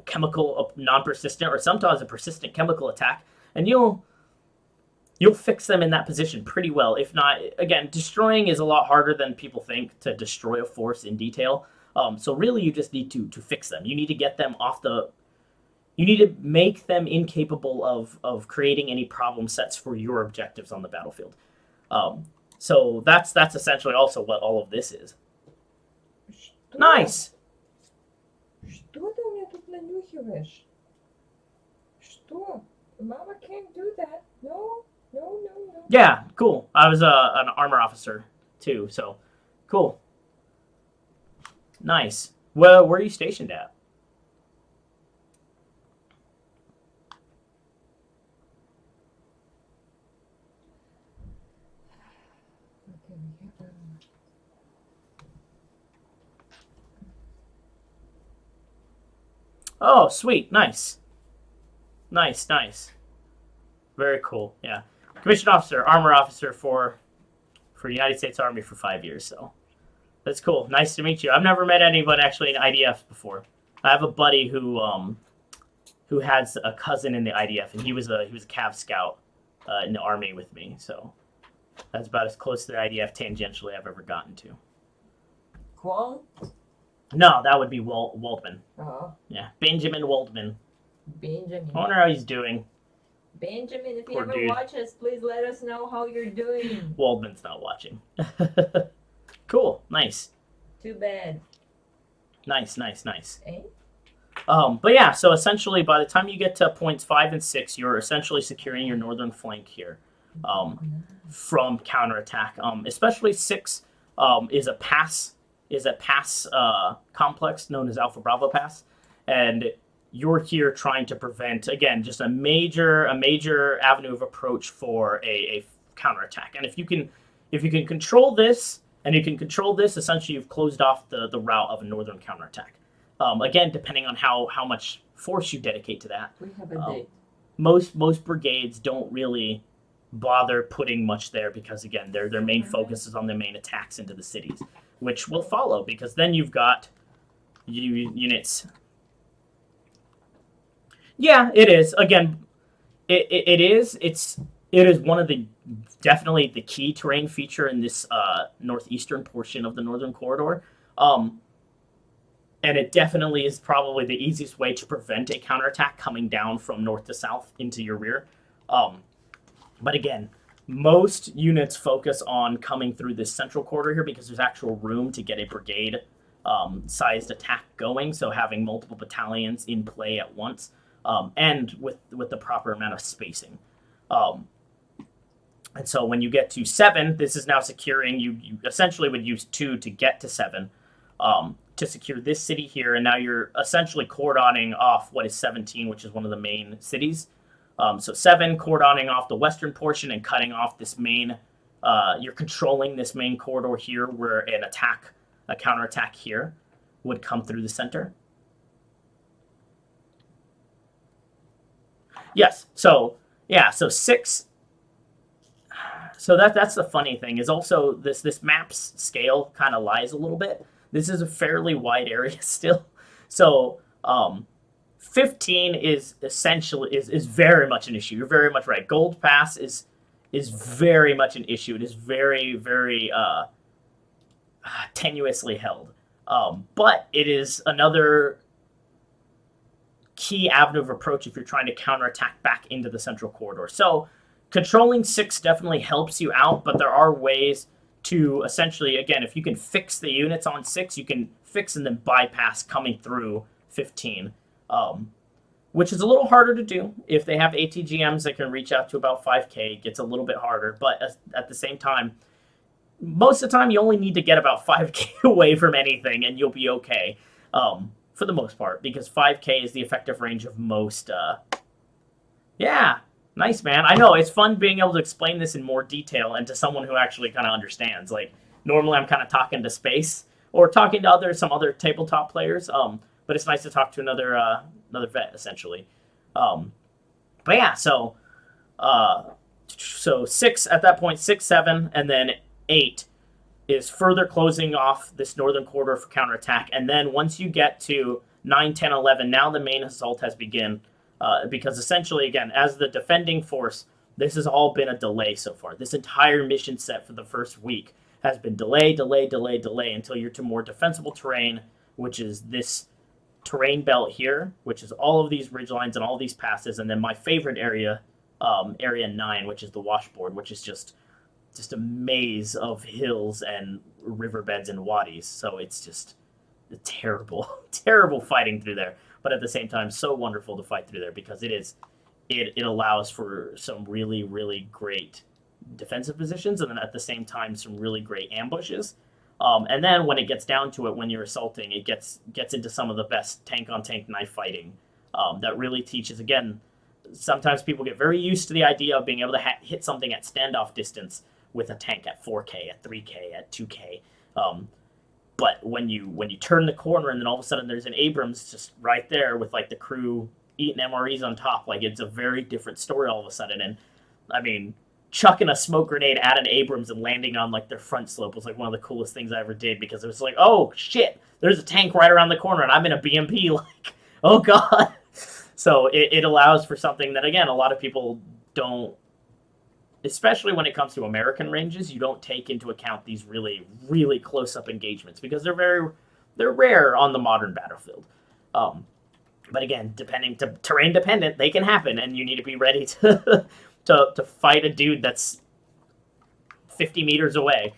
chemical non-persistent or sometimes a persistent chemical attack, and you'll fix them in that position pretty well. If not, again, destroying is a lot harder than people think to destroy a force in detail. So really you just need to fix them. You need to get them off the... You need to make them incapable of creating any problem sets for your objectives on the battlefield. So that's essentially also what all of this is. Nice! Что ты у меня тут нанюхиваешь? Что? Mama can't do that. No. Yeah, cool. I was an armor officer too, so cool. Nice. Well, where are you stationed at? Oh, sweet. Nice. Nice. Very cool. Yeah. Commissioned officer, armor officer for United States Army for 5 years, so that's cool. Nice to meet you. I've never met anyone actually in IDF before. I have a buddy who has a cousin in the IDF, and he was a Cav scout in the Army with me, so that's about as close to the IDF tangentially I've ever gotten to. Kwong? No, that would be Waldman. Uh-huh. Yeah, Benjamin Waldman. Benjamin. I wonder how he's doing. Benjamin, if Poor you ever dude. watch us, please let us know how you're doing. Waldman's not watching. Cool. Nice. Too bad. Nice. Eh? But yeah, so essentially by the time you get to points 5 and 6, you're essentially securing your northern flank here from counterattack. Especially 6 is a pass is a pass complex known as Alpha Bravo Pass, and you're here trying to prevent, again, just a major avenue of approach for a counterattack. And if you can control this, and you can control this, essentially you've closed off the route of a northern counterattack. Again, depending on how much force you dedicate to that. We have a date. Most brigades don't really bother putting much there because, again, their main focus is on their main attacks into the cities, which will follow, because then you've got units. Yeah, it is. Again, it is. It is one of the definitely the key terrain feature in this northeastern portion of the northern corridor. And it definitely is probably the easiest way to prevent a counterattack coming down from north to south into your rear. But again, most units focus on coming through this central corridor here because there's actual room to get a brigade sized attack going. So having multiple battalions in play at once, and with the proper amount of spacing. And so when you get to 7, this is now securing. You essentially would use 2 to get to 7 to secure this city here. And now you're essentially cordoning off what is 17, which is one of the main cities. So 7, cordoning off the western portion and cutting off this main. You're controlling this main corridor here where a counterattack here would come through the center. Yes. So 6. So that's the funny thing is also this map's scale kind of lies a little bit. This is a fairly wide area still. So 15 is essentially is very much an issue. You're very much right. Gold Pass is very much an issue. It is very, very tenuously held. But it is another key avenue of approach if you're trying to counterattack back into the central corridor. So controlling 6 definitely helps you out, but there are ways to essentially, again, if you can fix the units on 6, you can fix and then bypass coming through 15, which is a little harder to do. If they have ATGMs that can reach out to about 5K, it gets a little bit harder, but at the same time, most of the time you only need to get about 5K away from anything and you'll be okay, for the most part, because 5K is the effective range of most. Yeah. Nice, man. I know, it's fun being able to explain this in more detail and to someone who actually kind of understands. Like, normally I'm kind of talking to space or talking to some other tabletop players, but it's nice to talk to another vet, essentially. But yeah, so 6 at that point, 6, 7, and then 8 is further closing off this northern corridor for counterattack. And then once you get to 9, 10, 11, now the main assault has begun. Because essentially, again, as the defending force, this has all been a delay so far. This entire mission set for the first week has been delay until you're to more defensible terrain, which is this terrain belt here, which is all of these ridgelines and all these passes, and then my favorite area, area 9, which is the washboard, which is just a maze of hills and riverbeds and wadis. So it's just a terrible fighting through there. But at the same time, so wonderful to fight through there because it allows for some really, really great defensive positions, and then at the same time, some really great ambushes. And then when it gets down to it, when you're assaulting, it gets into some of the best tank-on-tank knife fighting that really teaches, again, sometimes people get very used to the idea of being able to hit something at standoff distance with a tank at 4K, at 3K, at 2K. But when you turn the corner and then all of a sudden there's an Abrams just right there with like the crew eating MREs on top, like it's a very different story all of a sudden. And I mean, chucking a smoke grenade at an Abrams and landing on like their front slope was like one of the coolest things I ever did because it was like, oh shit, there's a tank right around the corner and I'm in a BMP, like, oh god. So it allows for something that, again, a lot of people don't, especially when it comes to American ranges, you don't take into account these really, really close-up engagements because they're rare on the modern battlefield. But again, terrain dependent, they can happen, and you need to be ready to to fight a dude that's 50 meters away.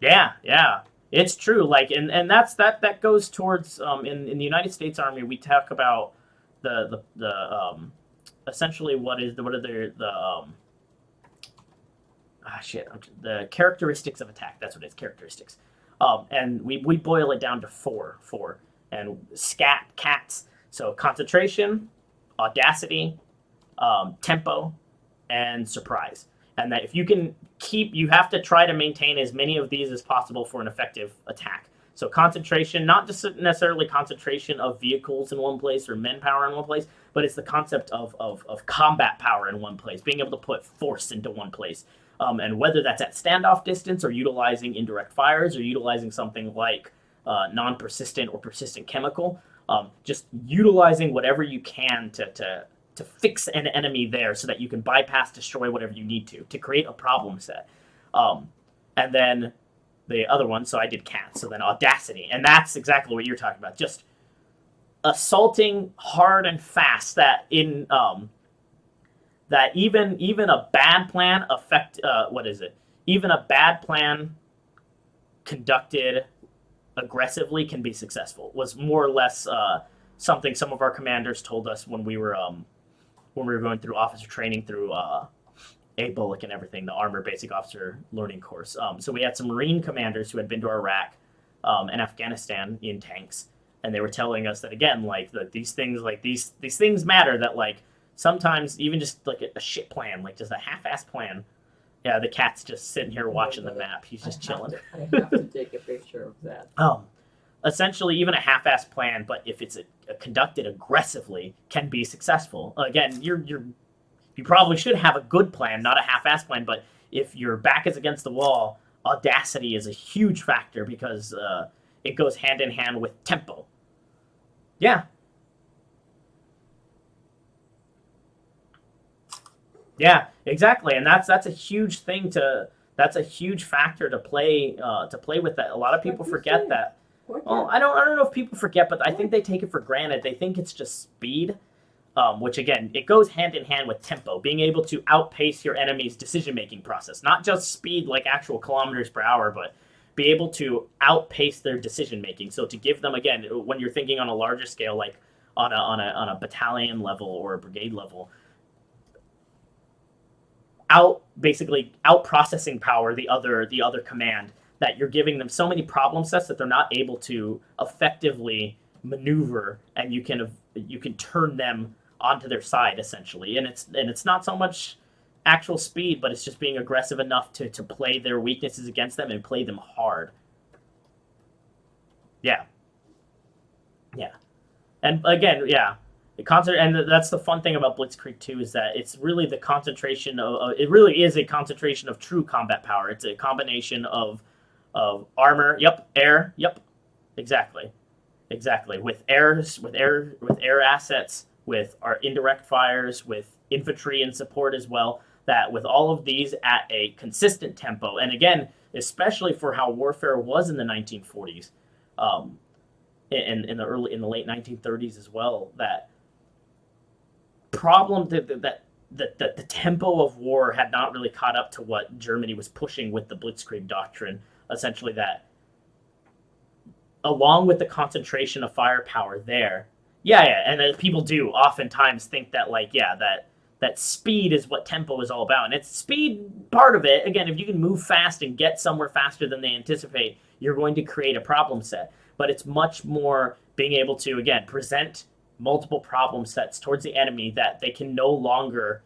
Yeah. It's true, like, and that goes towards in the United States Army. We talk about the essentially what are the characteristics of attack. That's what it's characteristics. And we boil it down to four, and scat cats. So concentration, audacity, tempo, and surprise. And that if you can you have to try to maintain as many of these as possible for an effective attack. So concentration, not just necessarily concentration of vehicles in one place or men power in one place, but it's the concept of combat power in one place, being able to put force into one place. And whether that's at standoff distance or utilizing indirect fires or utilizing something like non-persistent or persistent chemical, just utilizing whatever you can to fix an enemy there so that you can bypass, destroy whatever you need to create a problem set. And then the other one, so I did cats, so then audacity. And that's exactly what you're talking about. Just assaulting hard and fast that in that even a bad plan even a bad plan conducted aggressively can be successful, was more or less something some of our commanders told us when we were going through officer training through ABOLIC and everything, the Armor Basic Officer Learning Course. So we had some Marine commanders who had been to Iraq and Afghanistan in tanks, and they were telling us that again, these things matter. That sometimes even just a shit plan, just a half-ass plan. Yeah, the cat's just sitting here watching the map. He's just chilling. I have to take a picture of that. Essentially, even a half-ass plan, but if it's conducted aggressively, can be successful. Again, you probably should have a good plan, not a half-ass plan. But if your back is against the wall, audacity is a huge factor because it goes hand in hand with tempo. Yeah. Yeah, exactly, and that's a huge thing that's a huge factor to play with that. A lot of people forget that. Well, I don't know if people forget, but I think they take it for granted. They think it's just speed, which again, it goes hand in hand with tempo, being able to outpace your enemy's decision-making process. Not just speed like actual kilometers per hour, but be able to outpace their decision-making. So to give them, again, when you're thinking on a larger scale, like on a battalion level or a brigade level, out processing power the other command, that you're giving them so many problem sets that they're not able to effectively maneuver, and you can turn them onto their side essentially. And it's not so much actual speed, but it's just being aggressive enough to play their weaknesses against them and play them hard. Yeah. And again, yeah. And that's the fun thing about Blitzkrieg 2 is that it's really the concentration it really is a concentration of true combat power. It's a combination of armor, air, exactly, with air assets, with our indirect fires, with infantry and support as well. That with all of these at a consistent tempo, and again, especially for how warfare was in the 1940s, in the late 1930s as well, that the tempo of war had not really caught up to what Germany was pushing with the Blitzkrieg doctrine. Essentially, that along with the concentration of firepower there, and people do oftentimes think that that speed is what tempo is all about, and it's speed part of it. Again, if you can move fast and get somewhere faster than they anticipate, you're going to create a problem set. But it's much more being able to, again, present multiple problem sets towards the enemy that they can no longer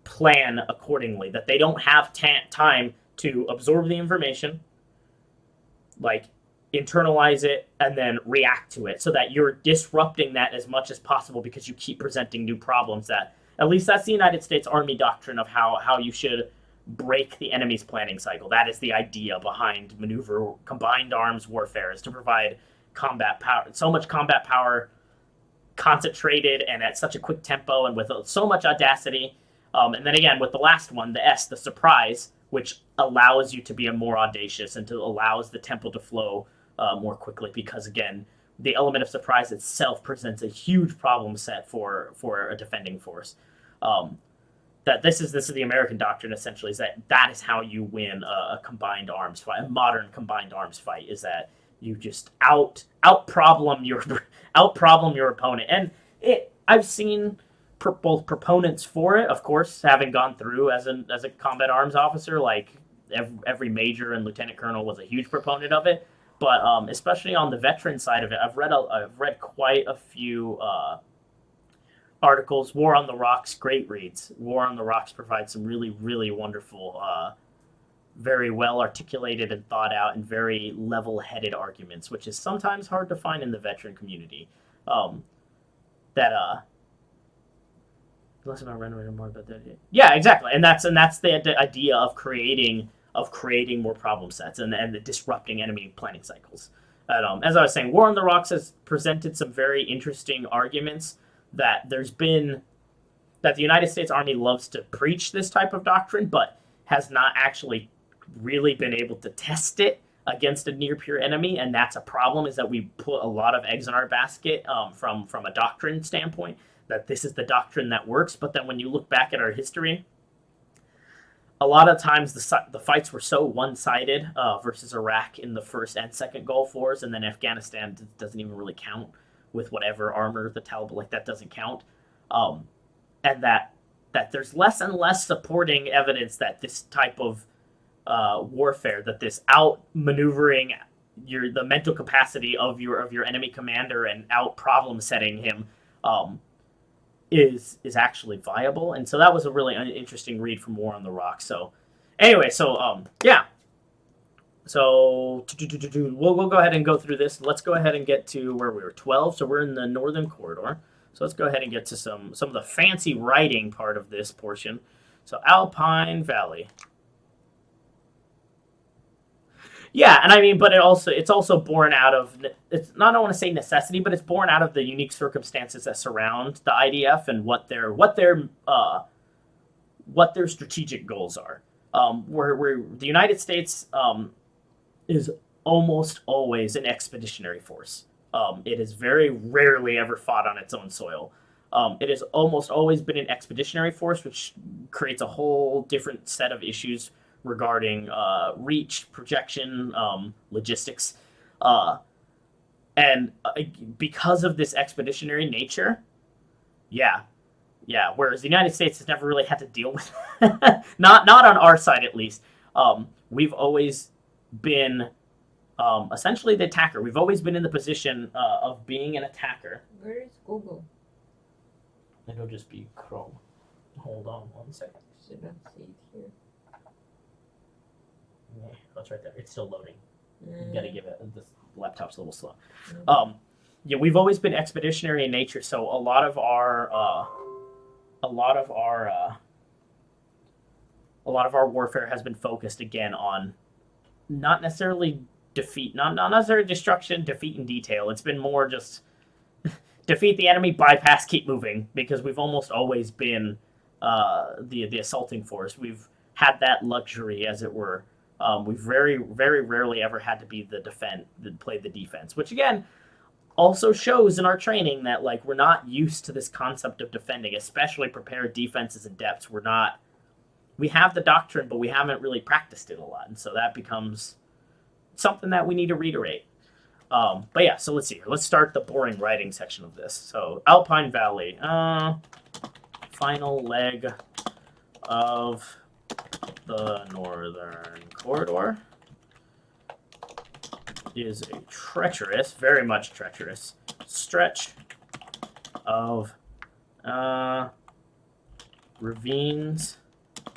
plan accordingly, that they don't have time to absorb the information, internalize it, and then react to it, so that you're disrupting that as much as possible because you keep presenting new problems. That, at least that's the United States Army doctrine of how you should break the enemy's planning cycle. That is the idea behind combined arms warfare, is to provide combat power, so much combat power concentrated and at such a quick tempo and with so much audacity. And then again, with the last one, the S, the surprise, which allows you to be more audacious and allows the tempo to flow more quickly, because again, the element of surprise itself presents a huge problem set for a defending force. That this is the American doctrine essentially, is that is how you win a combined arms fight, a modern combined arms fight, is that you just out problem your opponent. And I've seen both proponents for it, of course, having gone through as a combat arms officer, like every major and lieutenant colonel was a huge proponent of it. But especially on the veteran side of it, I've read quite a few articles. War on the Rocks, great reads. War on the Rocks provides some really, really wonderful, very well articulated and thought out and very level-headed arguments, which is sometimes hard to find in the veteran community. That unless I'm not rendering more about that. Yeah, exactly, and that's the idea of creating more problem sets and disrupting enemy planning cycles. And, as I was saying, War on the Rocks has presented some very interesting arguments that the United States Army loves to preach this type of doctrine, but has not actually really been able to test it against a near peer enemy, and that's a problem. Is that we put a lot of eggs in our basket from a doctrine standpoint. That this is the doctrine that works, but then when you look back at our history, a lot of times the fights were so one-sided versus Iraq in the first and second Gulf Wars, and then Afghanistan doesn't even really count with whatever armor the Taliban, like that doesn't count, and that there's less and less supporting evidence that this type of warfare, that this outmaneuvering the mental capacity of your enemy commander and out problem setting him is actually viable. And so that was a really interesting read from War on the Rocks. So anyway, yeah. So we'll go ahead and go through this. Let's go ahead and get to where we were, 12. So we're in the northern corridor. So let's go ahead and get to some of the fancy writing part of this portion. So Alpine Valley. Yeah, and I mean, but it's also born out of, it's not, I don't want to say necessity, but it's born out of the unique circumstances that surround the IDF and what their strategic goals are. Where the United States is almost always an expeditionary force. It has very rarely ever fought on its own soil. It has almost always been an expeditionary force, which creates a whole different set of issues regarding reach, projection, logistics. And because of this expeditionary nature, yeah, whereas the United States has never really had to deal with not on our side at least. We've always been essentially the attacker. We've always been in the position of being an attacker. Where is Google? It'll just be Chrome. Hold on one second. Should not see it here. Yeah, that's right there. It's still loading. You gotta give it. This laptop's a little slow. Yeah, we've always been expeditionary in nature, so a lot of our warfare has been focused again on not necessarily defeat, not necessarily destruction, defeat in detail. It's been more just defeat the enemy, bypass, keep moving, because we've almost always been the assaulting force. We've had that luxury, as it were. We've very, very rarely ever had to be that played the defense, which again also shows in our training that like we're not used to this concept of defending, especially prepared defenses in depths. We have the doctrine, but we haven't really practiced it a lot, and so that becomes something that we need to reiterate. But yeah, so let's see here. Let's start the boring writing section of this. So Alpine Valley, final leg of the northern corridor is a treacherous, very much treacherous, stretch of ravines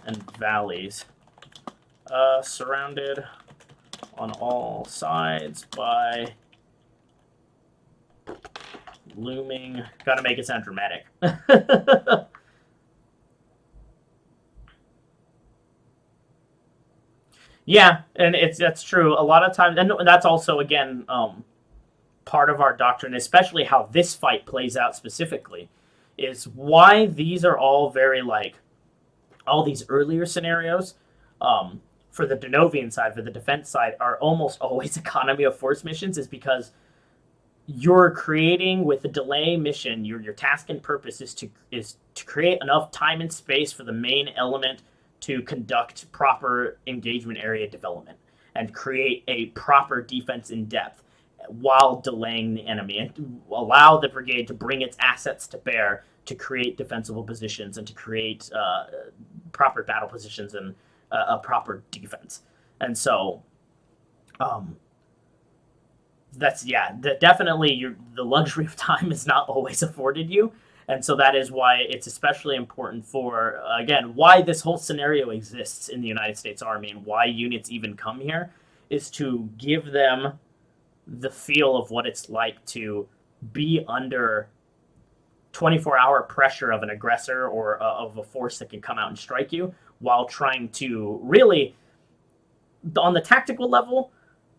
and valleys, surrounded on all sides by looming. Gotta make it sound dramatic. Yeah, and that's true. A lot of times, and that's also again part of our doctrine, especially how this fight plays out specifically, is why these are all very like all these earlier scenarios for the Donovian side, for the defense side, are almost always economy of force missions, is because you're creating with the delay mission. Your task and purpose is to create enough time and space for the main element to conduct proper engagement area development and create a proper defense in depth while delaying the enemy, and to allow the brigade to bring its assets to bear to create defensible positions and to create proper battle positions and a proper defense. And so that's definitely the luxury of time is not always afforded you. And so that is why it's especially important for, again, why this whole scenario exists in the United States Army and why units even come here is to give them the feel of what it's like to be under 24-hour pressure of an aggressor or of a force that can come out and strike you, while trying to really, on the tactical level,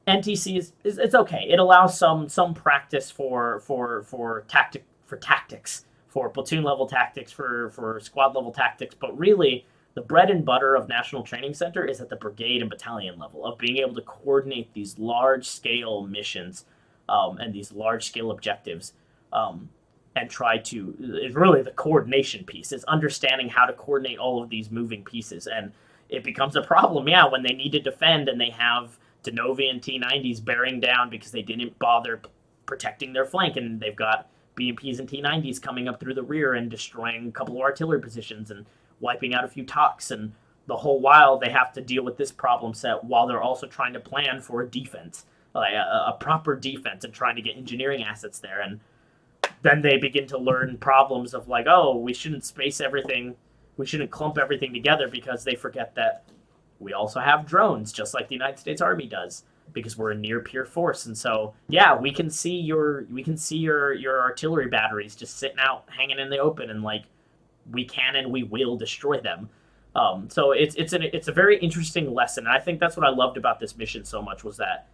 NTC is it's okay. It allows some practice for tactics, for platoon level tactics, for squad level tactics, but really the bread and butter of National Training Center is at the brigade and battalion level of being able to coordinate these large scale missions and these large scale objectives. And try to, it's really the coordination piece. It's understanding how to coordinate all of these moving pieces. And it becomes a problem, when they need to defend and they have Donovia and T-90s bearing down because they didn't bother protecting their flank, and they've got BMPs and T-90s coming up through the rear and destroying a couple of artillery positions and wiping out a few TOCs, and the whole while they have to deal with this problem set while they're also trying to plan for a defense, like a proper defense, and trying to get engineering assets there. And then they begin to learn problems of like, oh, we shouldn't space everything, we shouldn't clump everything together, because they forget that we also have drones, just like the United States Army does, because we're a near peer force. And so, we can see your artillery batteries just sitting out, hanging in the open, and like we can and we will destroy them. So it's a very interesting lesson, and I think that's what I loved about this mission so much, was that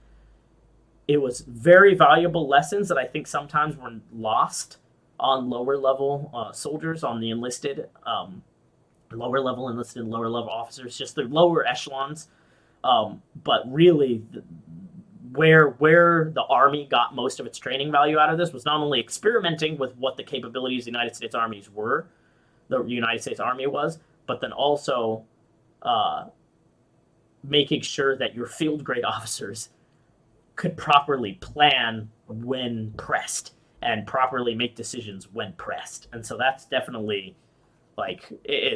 it was very valuable lessons that I think sometimes were lost on lower level soldiers, on the enlisted, lower level enlisted, lower level officers, just the lower echelons. But really, where the Army got most of its training value out of this was not only experimenting with what the capabilities of the United States Armies were, the United States Army was, but then also making sure that your field grade officers could properly plan when pressed and properly make decisions when pressed. And so that's definitely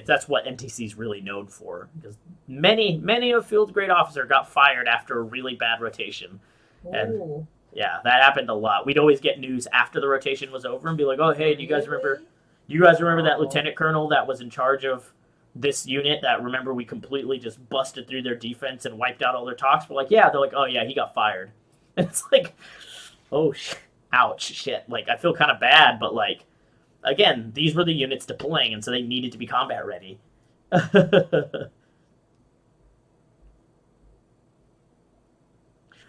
that's what NTC is really known for, because many a field grade officer got fired after a really bad rotation. Ooh. And that happened a lot. We'd always get news after the rotation was over and be like, oh, hey, do you guys remember that lieutenant colonel that was in charge of this unit that, remember, we completely just busted through their defense and wiped out all their talks? We're like, they're like, oh yeah, he got fired. And it's like, oh, ouch, shit. Like, I feel kind of bad, but like, again, these were the units deploying, and so they needed to be combat ready.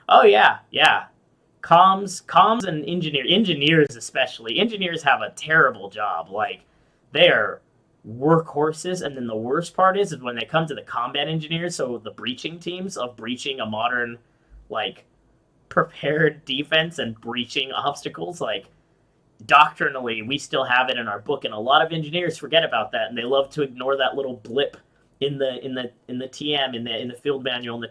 Oh yeah. Comms and engineers especially. Engineers have a terrible job. Like, they are workhorses, and then the worst part is when they come to the combat engineers, so the breaching teams of breaching a modern, like, prepared defense and breaching obstacles, like, doctrinally we still have it in our book, and a lot of engineers forget about that, and they love to ignore that little blip in the TM, in the field manual,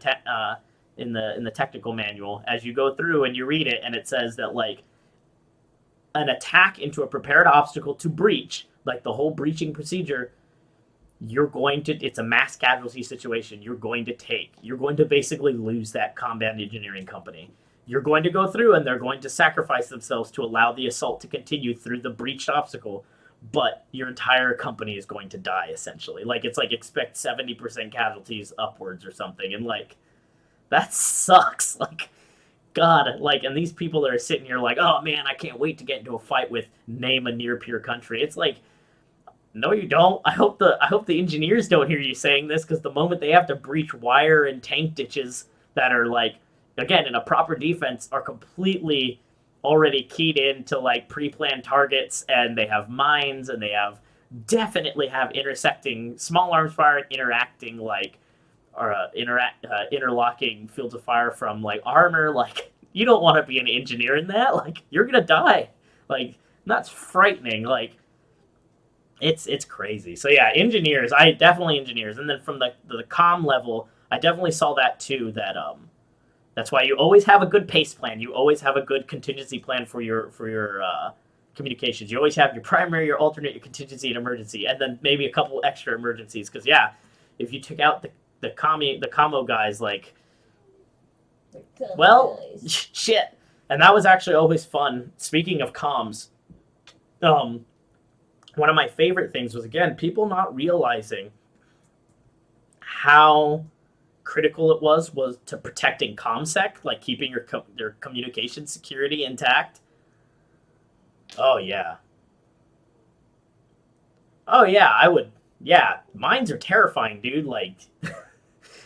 in the technical manual, as you go through and you read it, and it says that, like, an attack into a prepared obstacle to breach, like the whole breaching procedure, it's a mass casualty situation. You're going to basically lose that combat engineering company. You're going to go through, and they're going to sacrifice themselves to allow the assault to continue through the breached obstacle, but your entire company is going to die, essentially. Like, it's like, expect 70% casualties upwards or something, and like, that sucks. Like, God, like, and these people that are sitting here like, oh man, I can't wait to get into a fight with name a near peer country. It's like, no, you don't. I hope the engineers don't hear you saying this, because the moment they have to breach wire and tank ditches that are, like, again, in a proper defense, are completely already keyed into, like, pre-planned targets, and they have mines, and they definitely have intersecting small arms fire and interacting, like, or interlocking fields of fire from, like, armor. Like, you don't want to be an engineer in that. Like, you're gonna die. Like, that's frightening. Like, it's crazy. So yeah, engineers. Engineers. And then from the comm level, I definitely saw that too. That's why you always have a good pace plan. You always have a good contingency plan for your communications. You always have your primary, your alternate, your contingency, and emergency, and then maybe a couple extra emergencies. Because yeah, if you took out the commo guys, like, well, shit. And that was actually always fun. Speaking of comms, one of my favorite things was, again, people not realizing how critical it was to protecting ComSec, like keeping your communication security intact. Oh yeah. Oh yeah, I would. Yeah, mines are terrifying, dude. Like,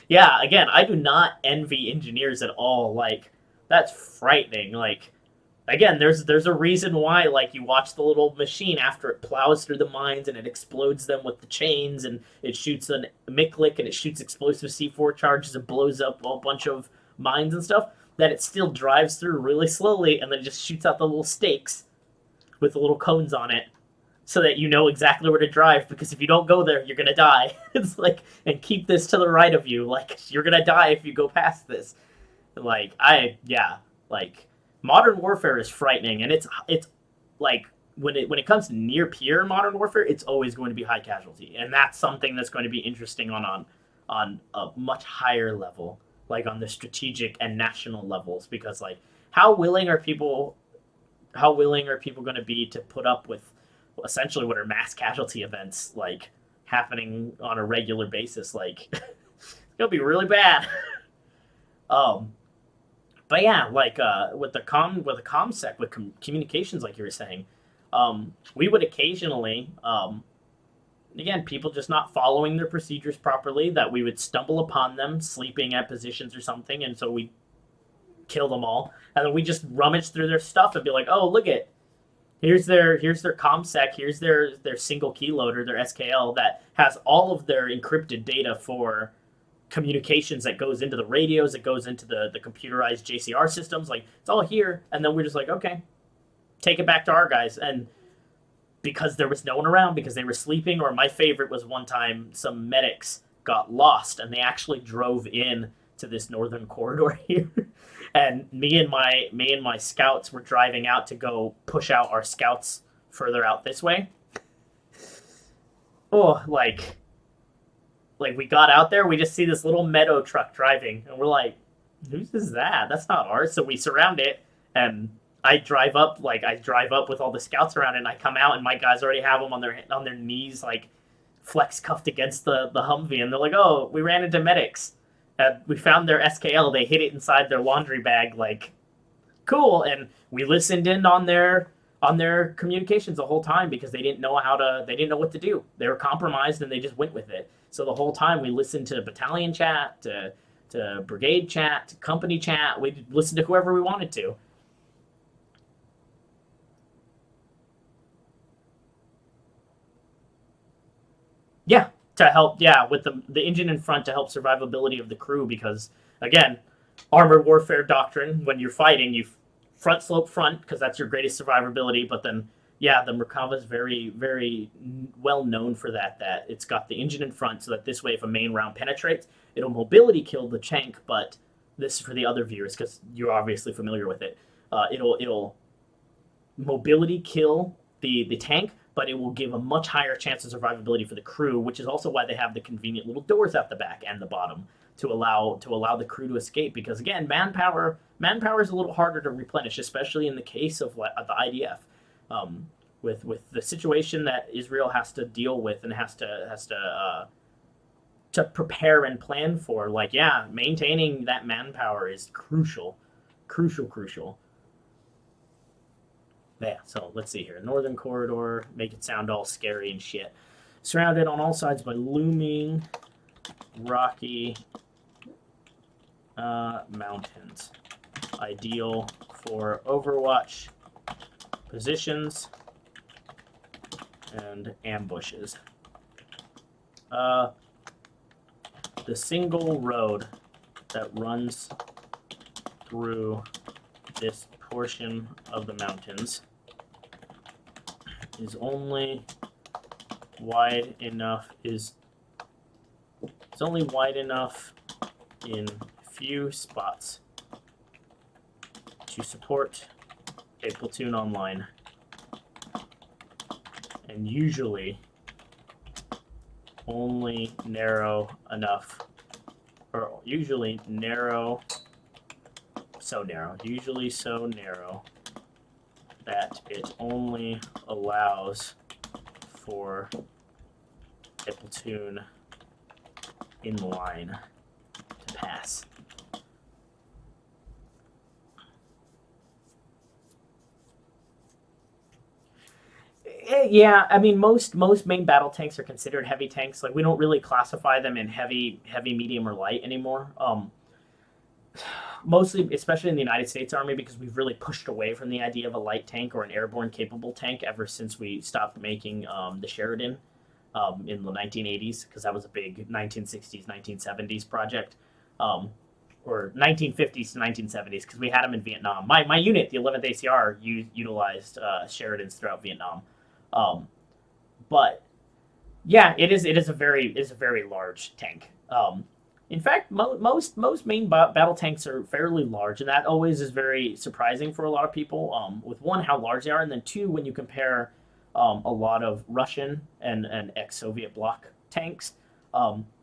yeah, again, I do not envy engineers at all. Like, that's frightening. Like, again, there's a reason why, like, you watch the little machine after it plows through the mines and it explodes them with the chains, and it shoots an Miklik and it shoots explosive C4 charges and blows up a bunch of mines and stuff, that it still drives through really slowly and then just shoots out the little stakes with the little cones on it, so that you know exactly where to drive, because if you don't go there, you're gonna die. It's like, and keep this to the right of you, like, you're gonna die if you go past this. Like, like, Modern Warfare is frightening, and it's like, when it comes to near peer Modern Warfare, it's always going to be high casualty, and that's something that's going to be interesting on a much higher level, like on the strategic and national levels, because, like, how willing are people going to be to put up with essentially what are mass casualty events, like, happening on a regular basis? Like, it's gonna be really bad. But yeah, like, with the comsec, with communications, like you were saying, we would occasionally, again, people just not following their procedures properly, that we would stumble upon them sleeping at positions or something, and so we kill them all, and then we just rummage through their stuff and be like, oh, look at, here's their comsec, here's their single key loader, their SKL, that has all of their encrypted data for communications that goes into the radios, that goes into the computerized JCR systems. Like, it's all here, and then we're just like, okay, take it back to our guys. And because there was no one around, because they were sleeping, or my favorite was one time some medics got lost and they actually drove in to this northern corridor here, and me and my scouts were driving out to go push out our scouts further out this way. Oh, like we got out there, we just see this little meadow truck driving, and we're like, whose is that? That's not ours. So we surround it, and I drive up with all the scouts around it, and I come out, and my guys already have them on their knees, like, flex cuffed against the Humvee, and they're like, oh, we ran into medics. We found their SKL, they hid it inside their laundry bag, like, cool. And we listened in on their communications the whole time, because they didn't know what to do. They were compromised, and they just went with it. So the whole time we listened to battalion chat, to brigade chat, to company chat. We listened to whoever we wanted to. Yeah, to help, yeah, with the engine in front, to help survivability of the crew, because, again, armored warfare doctrine, when you're fighting, you front slope front, because that's your greatest survivability. But then, yeah, the Merkava is very, very well known for that it's got the engine in front, so that this way, if a main round penetrates, it'll mobility kill the tank. But this is for the other viewers, because you're obviously familiar with it. It'll mobility kill the tank, but it will give a much higher chance of survivability for the crew, which is also why they have the convenient little doors at the back and the bottom to allow the crew to escape. Because, again, manpower is a little harder to replenish, especially in the case of the IDF, with the situation that Israel has to deal with and has to prepare and plan for. Like, yeah, maintaining that manpower is crucial. Yeah, so let's see here. Northern corridor, make it sound all scary and shit. Surrounded on all sides by looming, rocky mountains. Ideal for Overwatch positions and ambushes. The single road that runs through this portion of the mountains is only wide enough in few spots to support a platoon online. and usually only narrow enough, or usually usually so narrow that it only allows for a platoon in line to pass. Yeah, I mean most main battle tanks are considered heavy tanks. Like we don't really classify them in heavy, medium, or light anymore. Mostly, especially in the United States Army, because we've really pushed away from the idea of a light tank or an airborne capable tank ever since we stopped making the Sheridan in the 1980s, because that was a big 1960s, 1970s project. Or 1950s to 1970s, because we had them in Vietnam. My unit, the 11th ACR, utilized Sheridans throughout Vietnam. But yeah, it is a very large tank. In fact, most main battle tanks are fairly large, and that always is very surprising for a lot of people. With one, how large they are, and then two, when you compare a lot of Russian and ex-Soviet bloc tanks,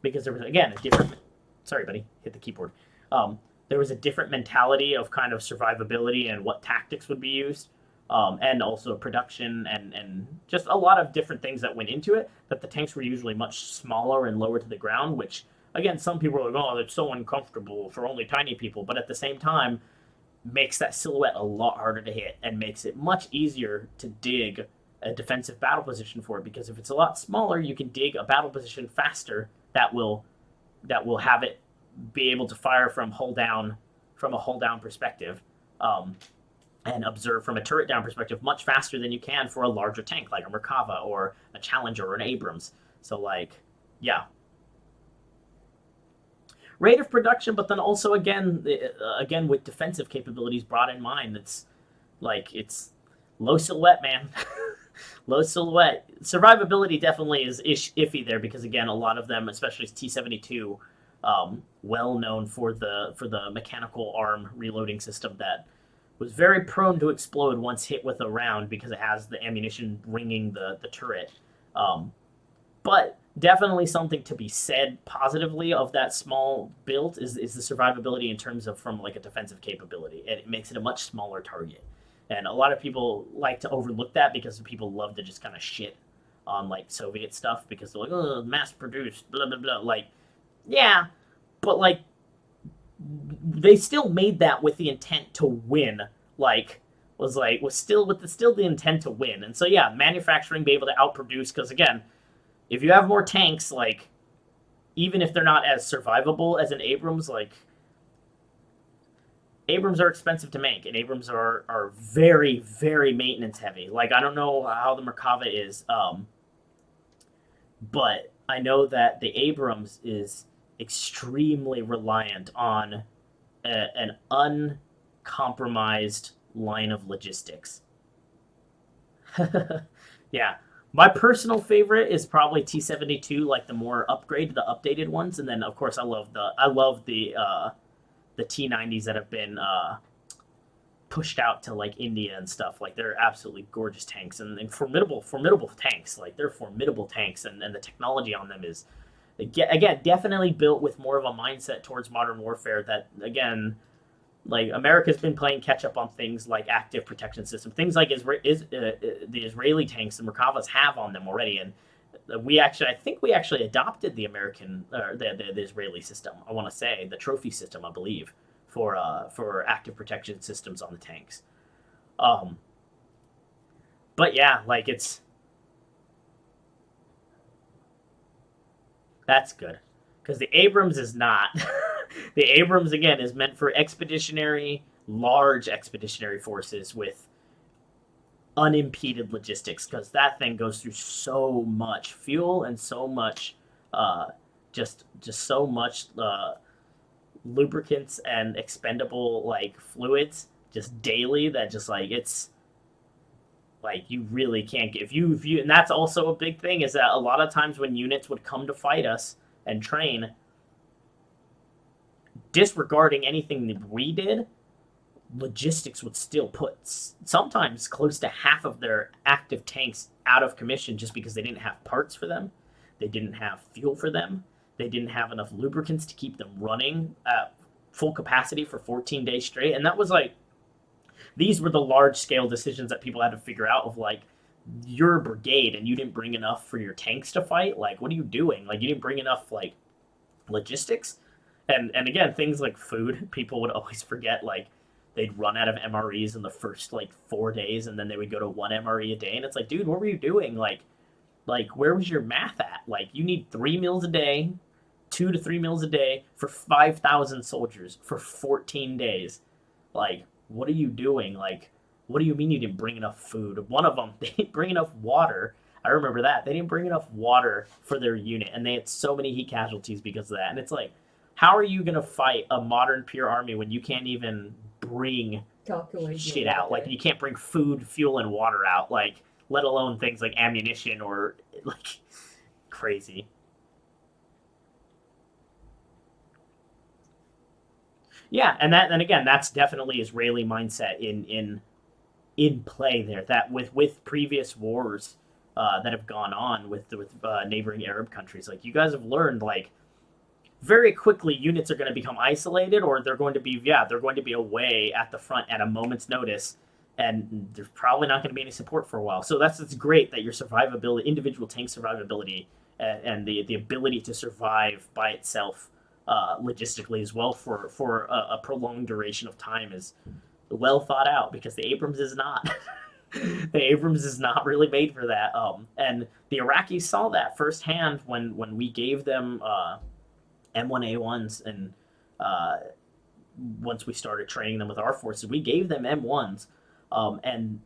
because there was again a different. Sorry, buddy, hit the keyboard. There was a different mentality of kind of survivability and what tactics would be used, and also production and just a lot of different things that went into it. That the tanks were usually much smaller and lower to the ground, which again, some people are like, oh, that's so uncomfortable for only tiny people. But at the same time, makes that silhouette a lot harder to hit and makes it much easier to dig a defensive battle position for it. Because if it's a lot smaller, you can dig a battle position faster that will have it be able to fire from a hull down perspective, and observe from a turret down perspective much faster than you can for a larger tank like a Merkava or a Challenger or an Abrams. So like, yeah, rate of production, but then also again with defensive capabilities brought in mind. It's low silhouette, man. Low silhouette. Survivability definitely is iffy there, because again, a lot of them, especially T-72, well known for the mechanical arm reloading system that was very prone to explode once hit with a round, because it has the ammunition ringing the turret. But definitely something to be said positively of that small build is the survivability in terms of from like a defensive capability. It makes it a much smaller target. And a lot of people like to overlook that, because people love to just kind of shit on like Soviet stuff, because they're like, oh, mass produced, blah blah blah. Like, yeah, but like they still made that with the intent to win. Was still the intent to win. And so yeah, manufacturing, be able to outproduce, because again, if you have more tanks, like even if they're not as survivable as an Abrams, like Abrams are expensive to make, and Abrams are very, very maintenance heavy. Like, I don't know how the Merkava is, but I know that the Abrams is extremely reliant on an uncompromised line of logistics. Yeah. My personal favorite is probably T-72, like the more upgraded, the updated ones, and then of course I love the T-90s that have been pushed out to like India and stuff. Like, they're absolutely gorgeous tanks and formidable tanks. Like, they're formidable tanks, and the technology on them is, again, definitely built with more of a mindset towards modern warfare. That again, like, America's been playing catch up on things like active protection system, things like the Israeli tanks and Merkavas have on them already, and I think we actually adopted the American the Israeli system. I want to say the trophy system, I believe, for active protection systems on the tanks. But yeah, like that's good, because the Abrams is not. The Abrams again is meant for large expeditionary forces with unimpeded logistics, because that thing goes through so much fuel and so much just so much lubricants and expendable like fluids just daily, that just like it's like you really can't get if you and that's also a big thing, is that a lot of times when units would come to fight us and train, disregarding anything that we did, logistics would still put sometimes close to half of their active tanks out of commission just because they didn't have parts for them, they didn't have fuel for them, they didn't have enough lubricants to keep them running at full capacity for 14 days straight. And that was like, these were the large scale decisions that people had to figure out of like, you're a brigade and you didn't bring enough for your tanks to fight. Like, what are you doing? Like, you didn't bring enough like logistics. And again, things like food, people would always forget. Like, they'd run out of MREs in the first like 4 days, and then they would go to one MRE a day. And it's like, dude, what were you doing? Like where was your math at? Like, you need 3 meals a day, 2 to 3 meals a day for 5,000 soldiers for 14 days. Like, what are you doing? Like, what do you mean you didn't bring enough food? One of them, they didn't bring enough water. I remember that. They didn't bring enough water for their unit, and they had so many heat casualties because of that. And it's like, how are you going to fight a modern pure army when you can't even bring shit out? Like, you can't bring food, fuel, and water out. Like, let alone things like ammunition or, like, crazy. Yeah, and again, that's definitely Israeli mindset in play there. That with previous wars that have gone on with neighboring Arab countries, like, you guys have learned, like, very quickly units are going to become isolated, or they're going to be away at the front at a moment's notice, and there's probably not going to be any support for a while. So it's great that your survivability, individual tank survivability, and the ability to survive by itself logistically as well for a prolonged duration of time is well thought out, because the Abrams is not. The Abrams is not really made for that. And the Iraqis saw that firsthand when we gave them M1A1s, and once we started training them with our forces, we gave them M1s, and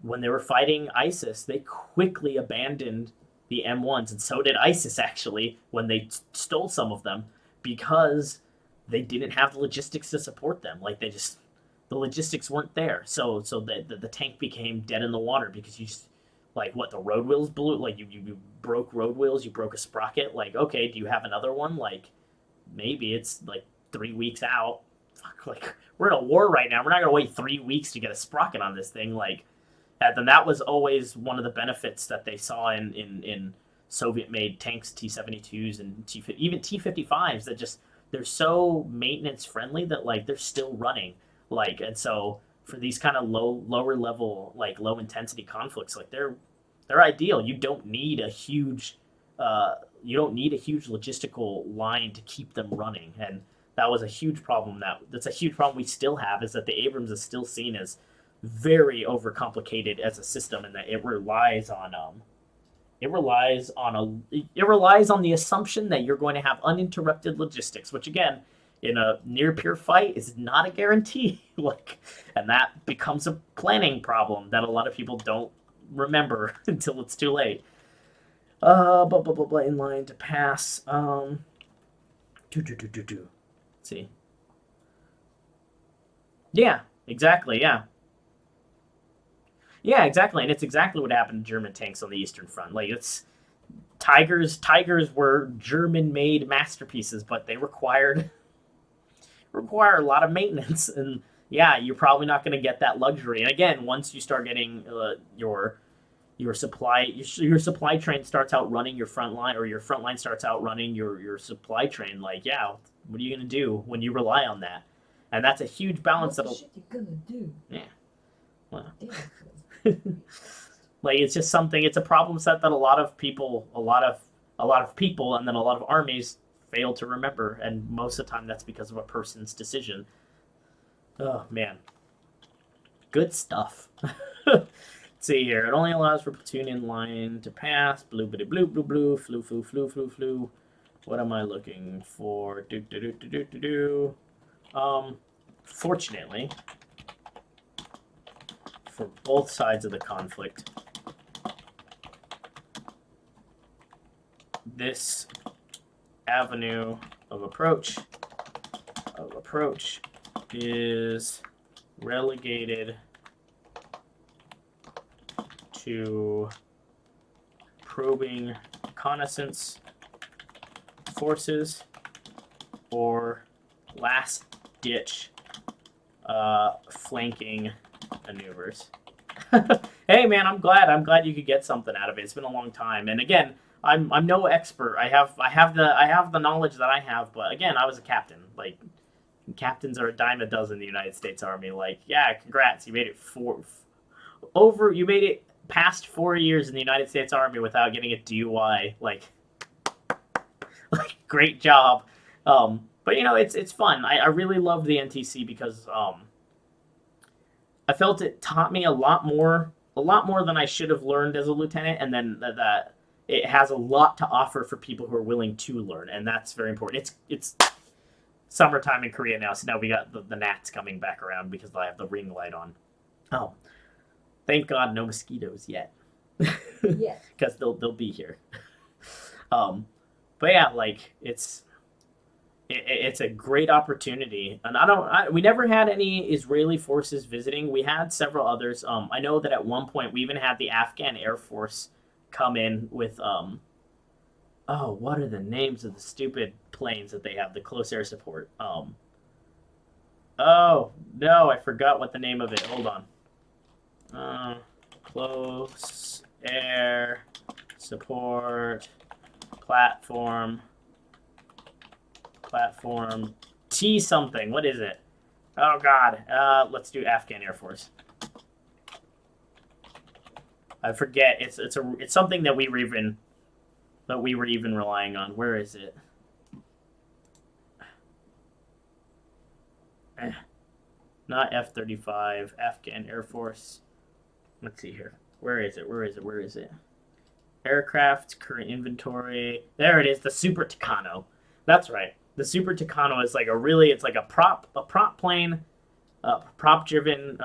when they were fighting ISIS, they quickly abandoned the M1s, and so did ISIS actually when they stole some of them, because they didn't have the logistics to support them. Like, the logistics weren't there, so the tank became dead in the water, because you just, like, what, the road wheels blew, like, you broke road wheels, you broke a sprocket. Like, okay, do you have another one? Like, maybe it's like 3 weeks out. Fuck, like, we're in a war right now, we're not gonna wait 3 weeks to get a sprocket on this thing. Like, and then that was always one of the benefits that they saw in Soviet made tanks, T-72s and even T-55s, that just, they're so maintenance friendly that, like, they're still running. Like, and so for these kind of lower level, like, low intensity conflicts, like, they're ideal. You don't need a huge logistical line to keep them running. And that was a huge problem. That's a huge problem we still have, is that the Abrams is still seen as very overcomplicated as a system, and that it relies on the assumption that you're going to have uninterrupted logistics, which, again, in a near pure fight, is not a guarantee. Like, and that becomes a planning problem that a lot of people don't remember until it's too late. Blah blah blah blah. In line to pass. Let's see. Yeah, exactly. Yeah. Yeah, exactly, and it's exactly what happened to German tanks on the Eastern Front. Like, it's Tigers. Tigers were German-made masterpieces, but they require a lot of maintenance, and yeah, you're probably not going to get that luxury. And again, once you start getting your supply train starts outrunning your front line, or your front line starts outrunning your supply train. Like, yeah, what are you going to do when you rely on that? And that's a huge balance. What shit you gonna do? Yeah. Well. Like, it's just something. It's a problem set that a lot of people, and then a lot of armies fail to remember, and most of the time that's because of a person's decision. Oh man, good stuff. Let's see here. It only allows for platoon in line to pass. Blue, blue, blue, blue, blue, flu, flu, flu, flu, flu. What am I looking for? Fortunately, for both sides of the conflict, this avenue of approach is relegated to probing reconnaissance forces or last ditch flanking maneuvers. Hey man, I'm glad you could get something out of it. It's been a long time, and again, I'm no expert. I have the knowledge that I have, but again, I was a captain. Like, captains are a dime a dozen in the United States Army. Like, yeah, congrats, you made it you made it past 4 years in the United States Army without getting a DUI. Like great job. But you know, it's fun. I really loved the NTC because I felt it taught me a lot more than I should have learned as a lieutenant, and then that it has a lot to offer for people who are willing to learn, and that's very important. It's summertime in Korea now, so now we got the gnats coming back around because I have the ring light on. Oh, thank God, no mosquitoes yet. Yes. Because they'll be here. But yeah, like it's a great opportunity, and we never had any Israeli forces visiting. We had several others. I know that at one point we even had the Afghan Air Force come in with what are the names of the stupid planes that they have, the close air support? Oh no, I forgot what the name of it. Hold on. Close air support platform T something. What is it? Oh God. Let's do Afghan Air Force. I forget. It's something that we were even relying on. Where is it? Not F-35. Afghan Air Force. Let's see here. Where is it? Aircraft, current inventory. There it is. The Super Tucano. That's right. The Super Tucano is like it's like a prop plane, prop-driven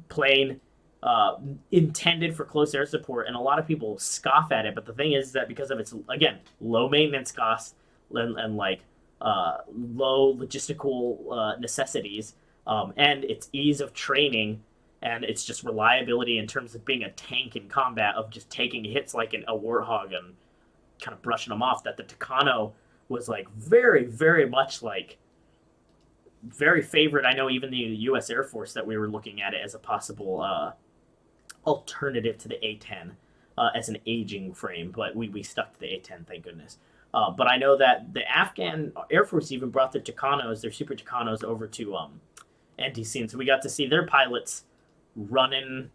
plane intended for close air support, and a lot of people scoff at it. But the thing is that because of its, again, low maintenance costs and like low logistical necessities, and its ease of training, and it's just reliability in terms of being a tank in combat, of just taking hits like a warthog and kind of brushing them off, that the Tucano was like very, very much like very favorite. I know even the U.S. Air Force that we were looking at it as a possible alternative to the A-10 as an aging frame, but we stuck to the A-10, thank goodness. But I know that the Afghan Air Force even brought their Tucanos, their Super Tucanos, over to NTC, and so we got to see their pilots running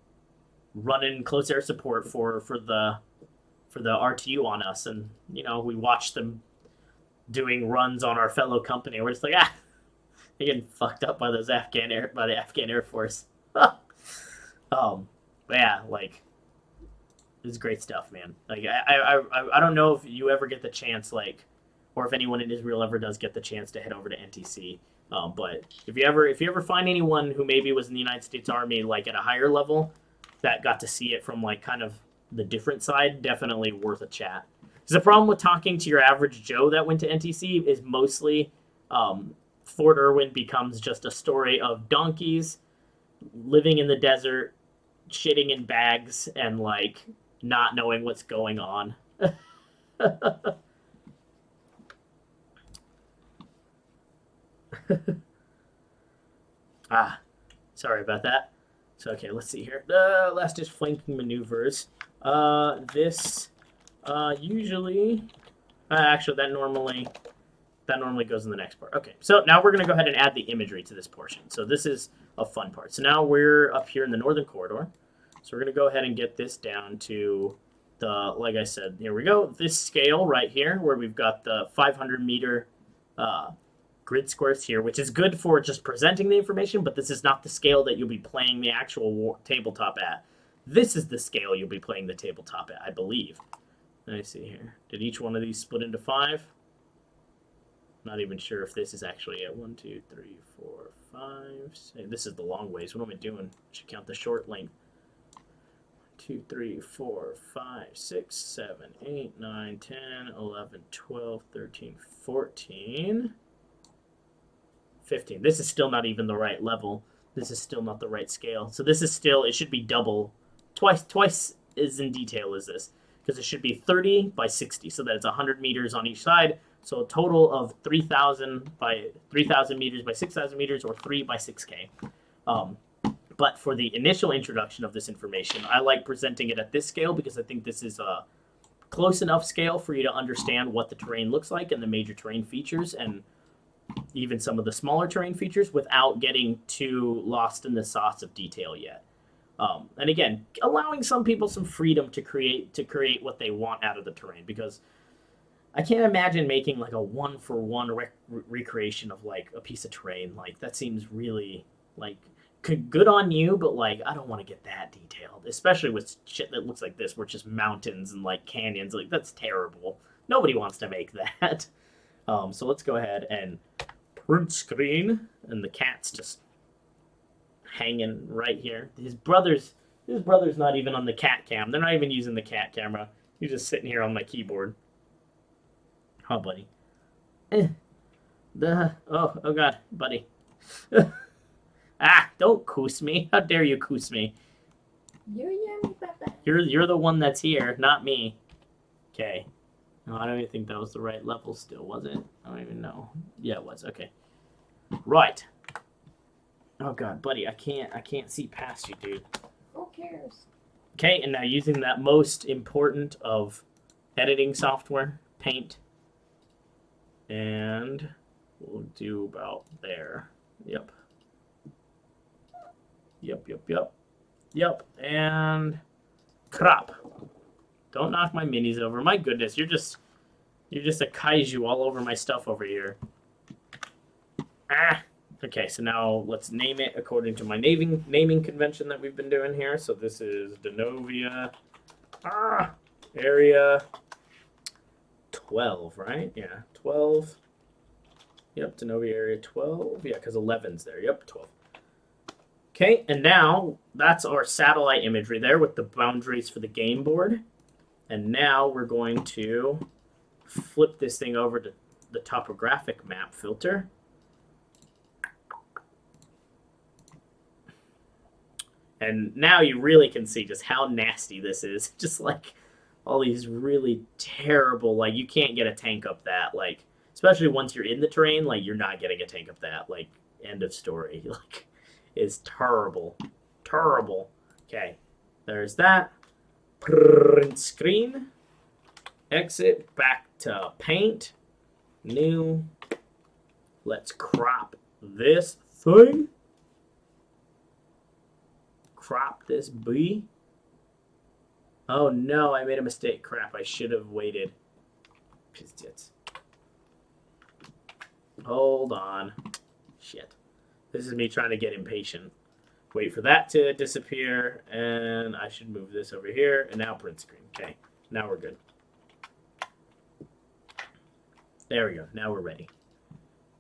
close air support for the RTU on us, and you know, we watched them doing runs on our fellow company. We're just like, they're getting fucked up by the Afghan Air Force. But yeah, like, this is great stuff, man. Like, I don't know if you ever get the chance, like, or if anyone in Israel ever does get the chance to head over to NTC. But if you ever find anyone who maybe was in the United States Army, like at a higher level, that got to see it from like kind of the different side, definitely worth a chat. Because the problem with talking to your average Joe that went to NTC is mostly Fort Irwin becomes just a story of donkeys living in the desert, shitting in bags, and like not knowing what's going on. Sorry about that. So okay, let's see here. The last is flanking maneuvers. This usually actually that normally goes in the next part. Okay, so now we're gonna go ahead and add the imagery to this portion. So this is a fun part. So now we're up here in the northern corridor. So we're gonna go ahead and get this down to the, like I said, here we go. This scale right here, where we've got the 500 meter grid squares here, which is good for just presenting the information, but this is not the scale that you'll be playing the actual tabletop at. This is the scale you'll be playing the tabletop at, I believe. Let me see here. Did each one of these split into 5? Not even sure if this is actually at 1, 2, 3, 4, 5, 6. This is the long ways. What am I doing? I should count the short length. 2, 3, 4, 5, 6, 7, 8, 9, 10, 11, 12, 13, 14, 15. This is still not even the right level. This is still not the right scale. So this is still, it should be double, twice as in detail as this, because it should be 30 by 60, so that it's 100 meters on each side, So a total of 3,000 by 3,000 meters by 6,000 meters, or 3 by 6K. But for the initial introduction of this information, I like presenting it at this scale because I think this is a close enough scale for you to understand what the terrain looks like and the major terrain features and even some of the smaller terrain features without getting too lost in the sauce of detail yet. And again, allowing some people some freedom to create what they want out of the terrain, because I can't imagine making like a one-for-one recreation of like a piece of terrain. Like that seems really like good on you, but like I don't want to get that detailed, especially with shit that looks like this, where it's just mountains and like canyons. Like that's terrible. Nobody wants to make that. So let's go ahead and print screen, and the cat's just hanging right here. His brother's not even on the cat cam. They're not even using the cat camera. He's just sitting here on my keyboard. Oh, buddy. Oh God, buddy. Don't coos me. How dare you coos me? You're the one that's here, not me. Okay. No, I don't even think that was the right level still, was it? I don't even know. Yeah, it was. Okay. Right. Oh God, buddy, I can't see past you, dude. Who cares? Okay, and now using that most important of editing software, Paint. And we'll do about there. Yep. Yep. And crap. Don't knock my minis over. My goodness, you're just a kaiju all over my stuff over here. Okay, so now let's name it according to my naming convention that we've been doing here. So this is Donovia area 12, right? Yeah, 12. Yep, Donovia area 12. Yeah, because 11's there. Yep, 12. Okay, and now that's our satellite imagery there with the boundaries for the game board. And now we're going to flip this thing over to the topographic map filter. And now you really can see just how nasty this is. Just like all these really terrible, like you can't get a tank up that, like, especially once you're in the terrain, like you're not getting a tank up that, like, end of story. Like, it's terrible. Terrible. Okay, there's that. Print screen. Exit, back to Paint. New. Let's crop this thing. Crop this B. Oh no, I made a mistake. Crap, I should have waited. Pistons. Hold on. Shit. This is me trying to get impatient. Wait for that to disappear, and I should move this over here, and now print screen. Okay, now we're good. There we go. Now we're ready.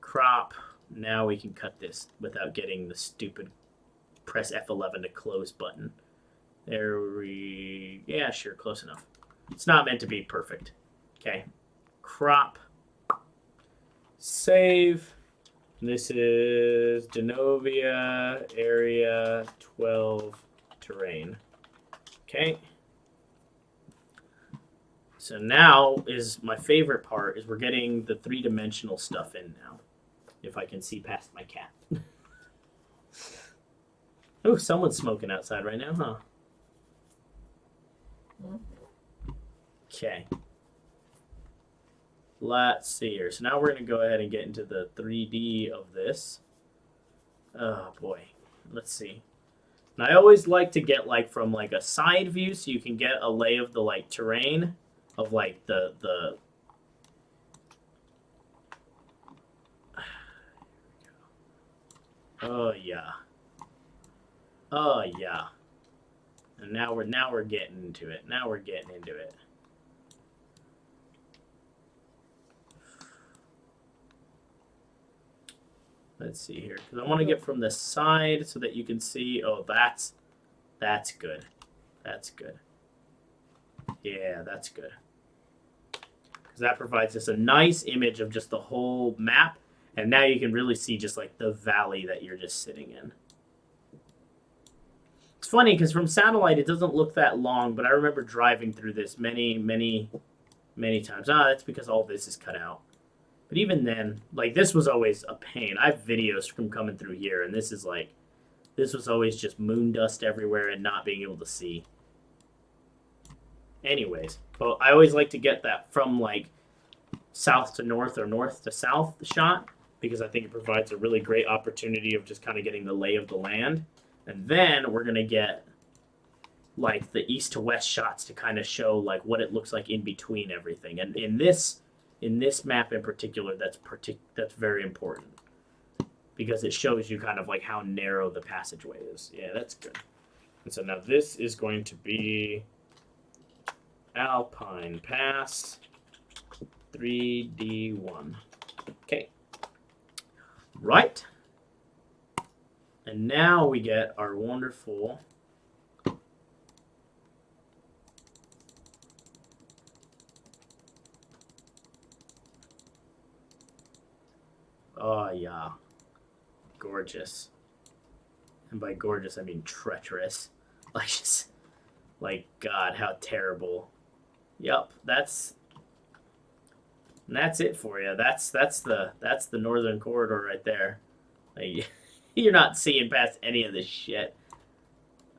Crop. Now we can cut this without getting the stupid press F11 to close button. Yeah, sure, close enough. It's not meant to be perfect. Okay. Crop. Save. This is Donovia area 12 terrain. Okay. So now is my favorite part, is we're getting the three-dimensional stuff in now. If I can see past my cat. Oh, someone's smoking outside right now, huh? Okay. Let's see here. So now we're going to go ahead and get into the 3D of this. Oh, boy. Let's see. And I always like to get, like, from, like, a side view so you can get a lay of the, like, terrain of, like, the Oh, yeah. Oh, yeah. And now we're getting into it. Now we're getting into it. Let's see here. Because I want to get from the side so that you can see. Oh, that's good. That's good. Yeah, that's good. Because that provides us a nice image of just the whole map. And now you can really see just like the valley that you're just sitting in. It's funny because from satellite it doesn't look that long, but I remember driving through this many times. That's because all this is cut out. But even then, like, this was always a pain. I have videos from coming through here, and this was always just moon dust everywhere and not being able to see. Anyways, but I always like to get that from, like, south to north or north to south shot because I think it provides a really great opportunity of just kind of getting the lay of the land. And then we're going to get, like, the east to west shots to kind of show, like, what it looks like in between everything. And in this map in particular, that's very important because it shows you kind of like how narrow the passageway is. Yeah, that's good. And so now this is going to be Alpine Pass 3D1. Okay. Right. And now we get our wonderful oh yeah. Gorgeous. And by gorgeous I mean treacherous. Like just like God, how terrible. Yep, that's it for you. That's the northern corridor right there. Like, you're not seeing past any of this shit.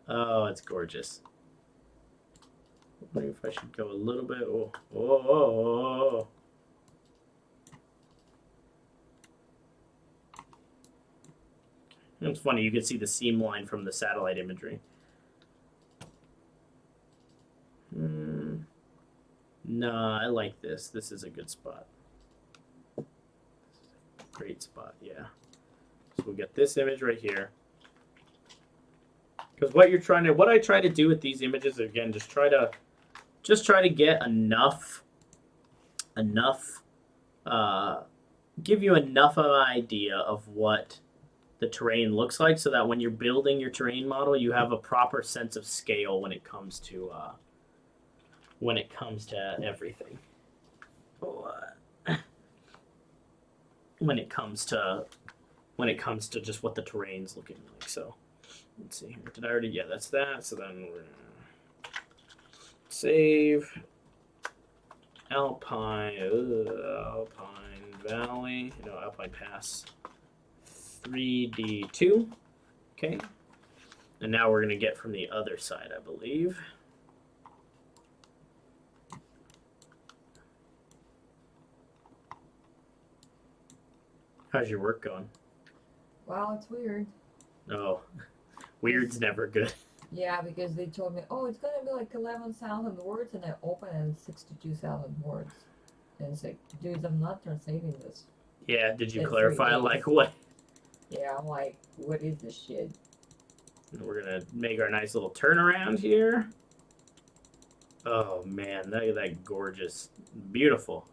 Oh, it's gorgeous. I wonder if I should go a little bit. Oh. It's funny, you can see the seam line from the satellite imagery. Nah, I like this. This is a good spot. Great spot, yeah. So we'll get this image right here. Because what I try to do with these images, again, just try to get enough, give you enough of an idea of what the terrain looks like, so that when you're building your terrain model, you have a proper sense of scale when it comes to everything. When it comes to just what the terrain's looking like. So let's see here. Did I already? Yeah, that's that. So then we're gonna save Alpine Valley. No, Alpine Pass 3D2. Okay. And now we're gonna get from the other side, I believe. How's your work going? Well, it's weird. Oh, weird's never good. Yeah, because they told me, oh, it's going to be like 11,000 words, and I open it and 62,000 words. And it's like, dude, I'm not translating this. Yeah, did you clarify, like, what? Yeah, I'm like, what is this shit? And we're going to make our nice little turnaround here. Oh, man, look at that gorgeous. Beautiful.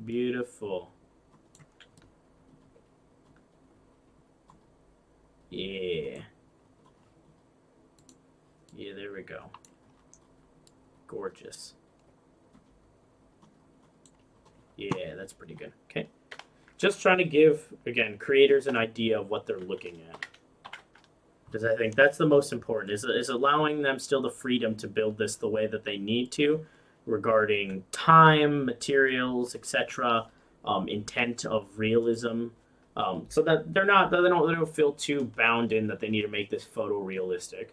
Beautiful. Yeah. Yeah, there we go. Gorgeous. Yeah, that's pretty good. Okay. Just trying to give, again, creators an idea of what they're looking at. Because I think that's the most important, is allowing them still the freedom to build this the way that they need to, regarding time, materials, etc., intent of realism, so that they don't feel too bound in that they need to make this photorealistic.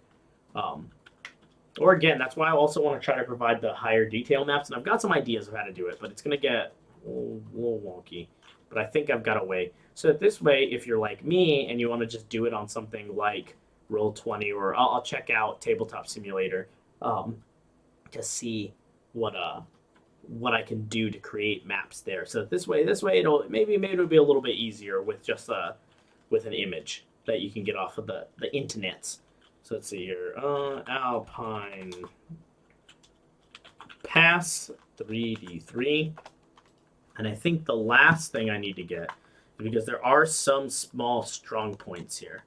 Or again, that's why I also want to try to provide the higher detail maps, and I've got some ideas of how to do it, but it's going to get a little wonky. But I think I've got a way. So that this way, if you're like me and you want to just do it on something like Roll20, or I'll check out Tabletop Simulator to see what I can do to create maps there. So this way it'll maybe it'll be a little bit easier with just with an image that you can get off of the internets. So let's see here. Alpine Pass 3D3. And I think the last thing I need to get, because there are some small strong points here.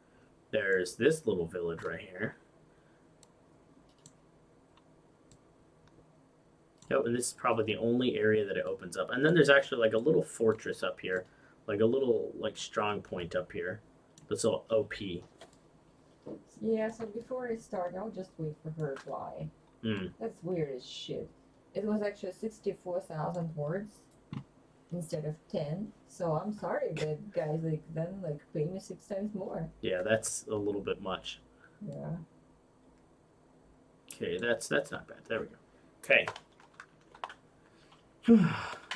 There's this little village right here. Yep, and this is probably the only area that it opens up. And then there's actually like a little fortress up here. Like a little like strong point up here. That's all OP. Yeah, so before I start, I'll just wait for her to reply. That's weird as shit. It was actually 64,000 words. instead of 10. So I'm sorry, but guys, like then like pay me 6 times more. Yeah, that's a little bit much. Yeah. Okay, that's not bad. There we go. Okay.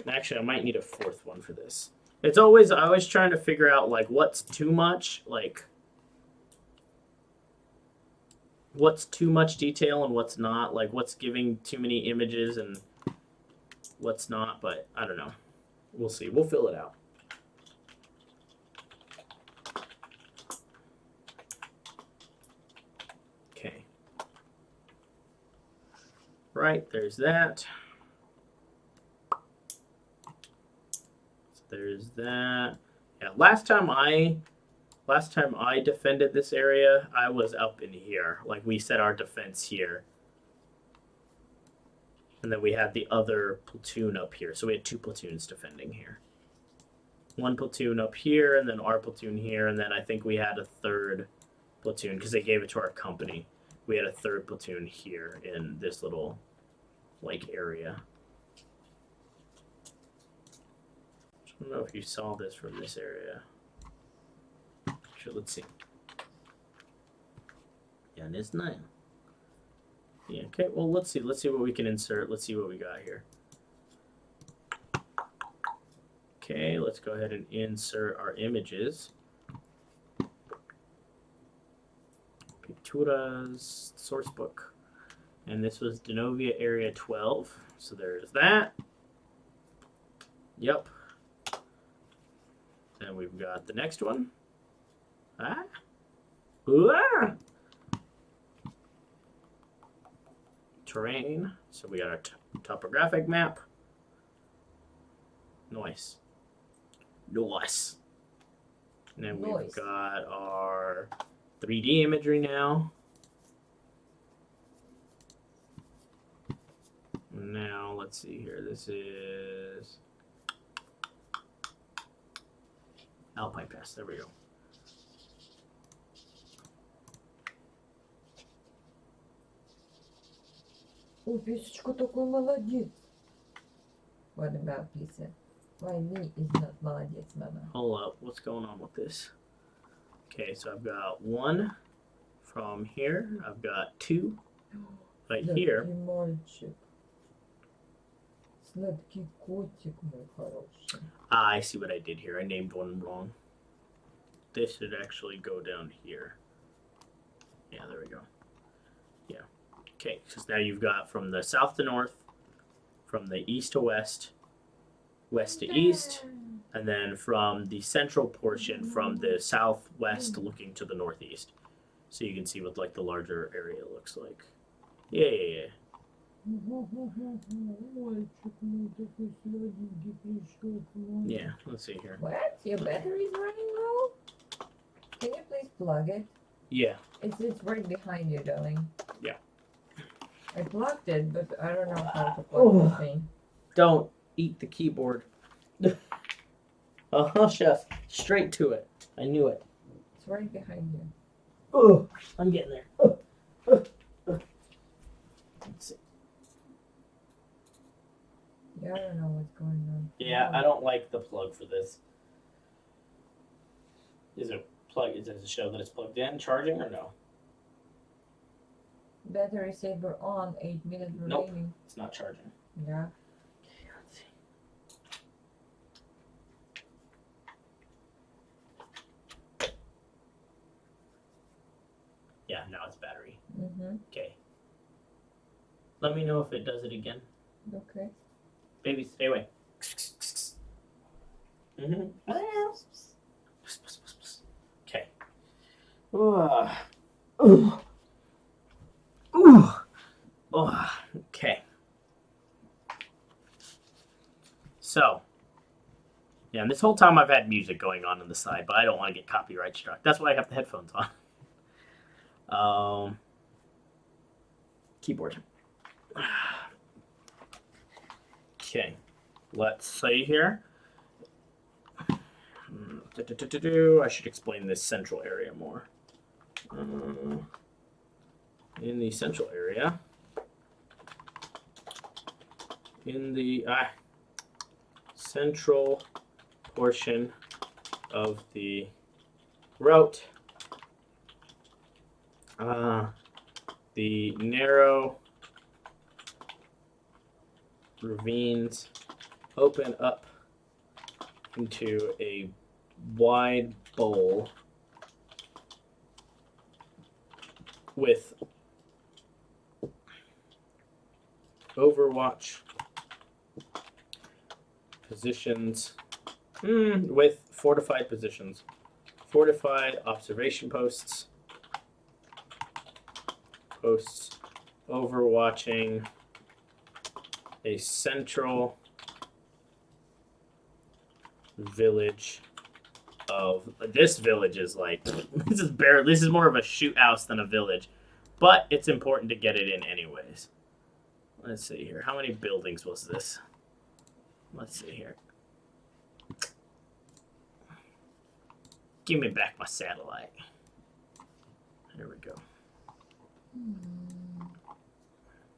Actually, I might need a fourth one for this. It's always I always trying to figure out like what's too much, like what's too much detail and what's not, like what's giving too many images and what's not, but I don't know. We'll see. We'll fill it out. Okay. Right, there's that. So there's that. Yeah, last time I defended this area, I was up in here. Like we set our defense here. And then we had the other platoon up here. So we had 2 platoons defending here. 1 platoon up here, and then our platoon here, and then I think we had a 3rd platoon because they gave it to our company. We had a 3rd platoon here in this little like area. I don't know if you saw this from this area. Sure, let's see. Yeah, and it's 9. Yeah, okay, well let's see what we can insert. Let's see what we got here. Okay, let's go ahead and insert our images. Picturas, source book. And this was Donovia area 12. So there's that. Yep. And we've got the next one. Ah. Ooh, ah. Terrain. So we got our topographic map. Nice. Nice. And then we've got our 3D imagery now. Now, let's see here. This is Alpine Pass. There we go. Ой, Писечка такой молодец. What about Pisa? Why me is not молодец, mama? Hold up. What's going on with this? Okay, so I've got 1 from here. I've got 2 right here. Мальчик. Сладкий котик, мой хороший. Ah, I see what I did here. I named one wrong. This should actually go down here. Yeah, there we go. Yeah. Okay, because now you've got from the south to north, from the east to west, west to east, and then from the central portion from the southwest looking to the northeast. So you can see what like the larger area looks like. Yeah. Yeah, let's see here. What? Your battery's running low? Can you please plug it? Yeah. It's right behind you, darling. Yeah. I plugged it, but I don't know how to plug the thing. Don't eat the keyboard. Chef. Straight to it. I knew it. It's right behind you. Oh, I'm getting there. Let's see. Yeah, I don't know what's going on. Yeah, I don't like the plug for this. Is it plug? Does it show that it's plugged in, charging, or no? Battery saver on, 8 minutes Nope. remaining. It's not charging. Yeah. Okay, let's see. Yeah, now it's battery. Mm-hmm. Okay. Let me know if it does it again. Okay. Baby, stay away. Mm-hmm. Okay. Okay. So, yeah, and this whole time I've had music going on the side, but I don't want to get copyright struck. That's why I have the headphones on. Keyboard. Okay, let's see here. I should explain this central area more. In the central area, central portion of the route. The narrow ravines open up into a wide bowl with overwatch positions, with fortified positions, fortified observation posts, overwatching a central village of this village is like this is more of a shoot house than a village, but it's important to get it in anyways. Let's see here. How many buildings was this? Let's see here. Give me back my satellite. There we go.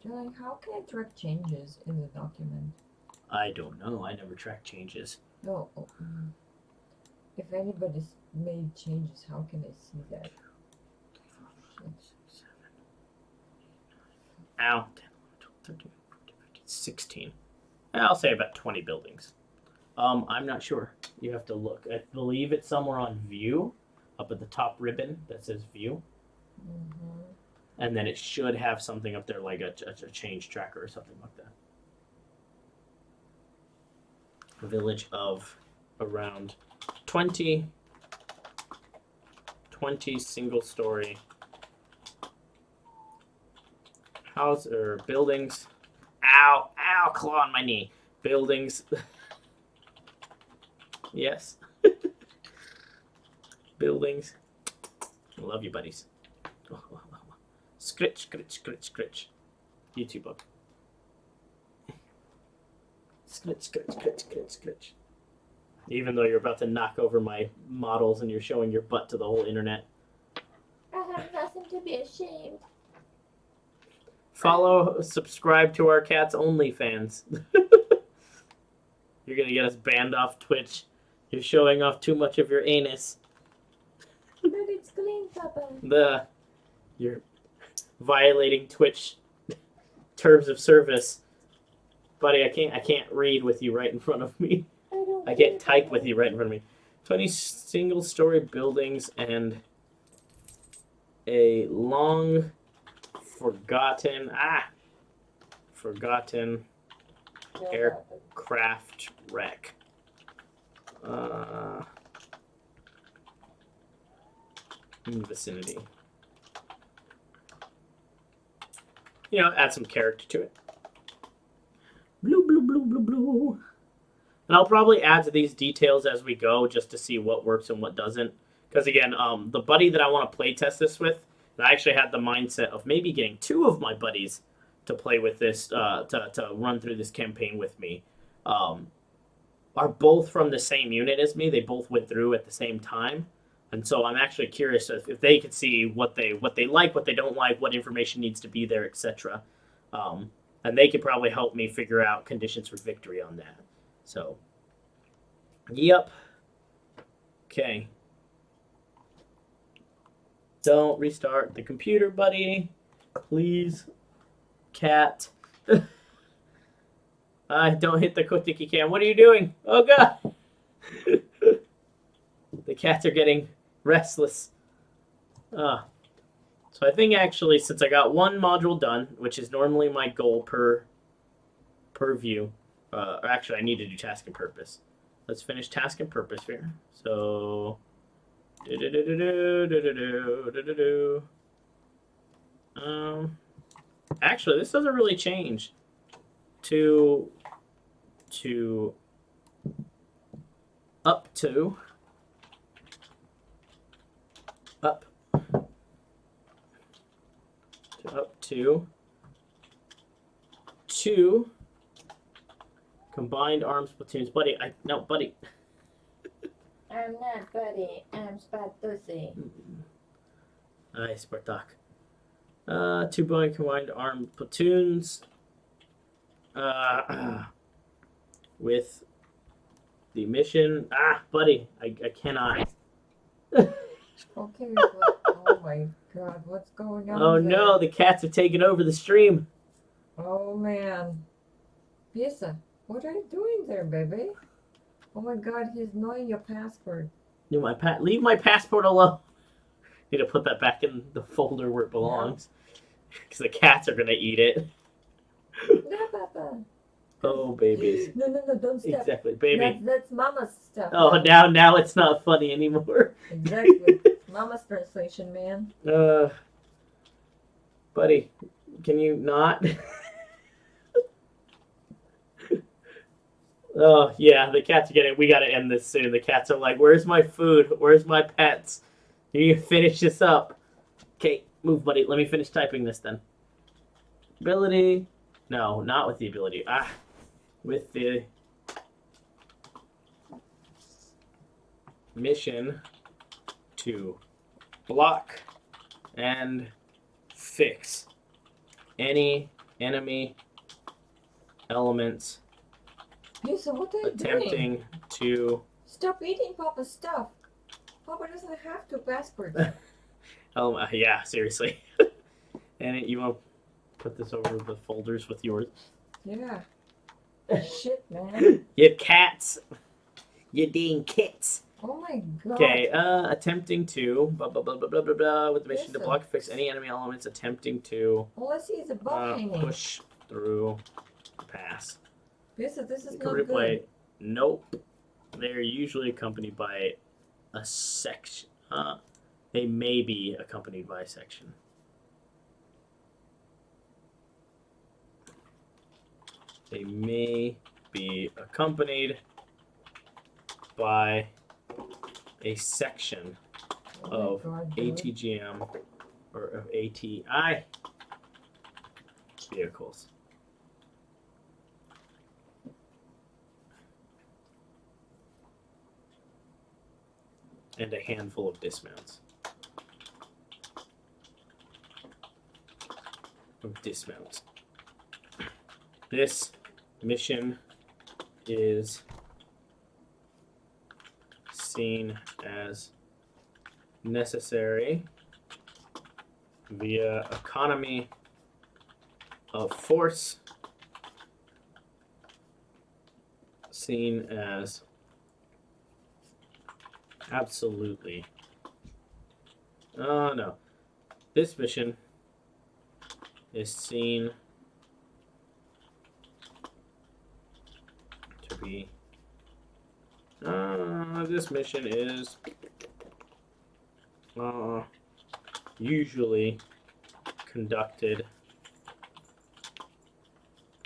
Johnny, how can I track changes in the document? I don't know. I never track changes. No. If anybody's made changes, how can I see that? Ow. 10, 12, 13, 14, 15, 16. I'll say about 20 buildings. I'm not sure. You have to look. I believe it's somewhere on view, up at the top ribbon that says view. Mm-hmm. And then it should have something up there like a change tracker or something like that. A village of around 20 single-story house or buildings. Ow, claw on my knee. Buildings. Yes. Buildings. I love you, buddies. Scritch, scritch, scritch, scritch. YouTube book. Scritch, scritch, scritch, scritch, scritch. Even though you're about to knock over my models and you're showing your butt to the whole internet. I have nothing to be ashamed. Follow, subscribe to our Cats Only fans. You're gonna get us banned off Twitch. You're showing off too much of your anus. But it's clean, Papa. You're violating Twitch terms of service. Buddy, I can't read with you right in front of me. I can't type with you right in front of me. 20 single-story buildings and a long forgotten aircraft wreck. In the vicinity. You know, add some character to it. Blue, blue, blue, blue, blue. And I'll probably add to these details as we go just to see what works and what doesn't. Because again, the buddy that I want to play test this with, and I actually had the mindset of maybe getting 2 of my buddies to play with this, to run through this campaign with me, are both from the same unit as me. They both went through at the same time. And so I'm actually curious if they could see what they like, what they don't like, what information needs to be there, etc. And they could probably help me figure out conditions for victory on that. So, yep. Okay. Don't restart the computer, buddy. Please. Cat. Don't hit the Kotiki cam. What are you doing? Oh, God. The cats are getting restless. So I think actually, since I got one module done, which is normally my goal per view, or actually I need to do task and purpose. Let's finish task and purpose here. So, actually, this doesn't really change to up to. Up to 2 combined arms platoons. Buddy, no, buddy. I'm not buddy. I'm Spatusi. Hi, Spartak. 2 combined armed platoons. With the mission. Ah, buddy, I cannot. Okay, but, oh my god, what's going on Oh there? no, the cats have taken over the stream. Oh man. Pisa, what are you doing there, baby? Oh my god, he's knowing your password. Leave my passport alone. Need to put that back in the folder where it belongs. Because the cats are going to eat it. No, Papa. Oh, babies. No, don't step. Exactly, baby. That's Mama's stuff. Oh, now it's not funny anymore. Exactly. Mama's translation, man. Buddy, can you not? Oh, yeah, the cats are getting... We got to end this soon. The cats are like, where's my food? Where's my pets? You need to finish this up. Okay, move, buddy. Let me finish typing this then. Ability. No, not with the ability. With the mission to block and fix any enemy elements Pisa, what are you attempting doing? to... Stop eating Papa's stuff. Papa doesn't have to passports. Yeah, seriously. And you want to put this over the folders with yours? Yeah. Shit, man. You cats. You dang kits. Oh my god. Okay, attempting to blah blah blah blah blah blah blah with the mission to Listen. block fix any enemy elements attempting to All I see is a ball hanging. push through the pass. Pisa, this is not Complete good. play. Nope. They're usually accompanied by a section. They may be accompanied by a section. They may be accompanied by a section Oh of my god, dude. ATGM or of ATI vehicles. And a handful of dismounts. This mission is seen as necessary via economy of force, seen as absolutely. Oh no. This mission is seen to be this mission is usually conducted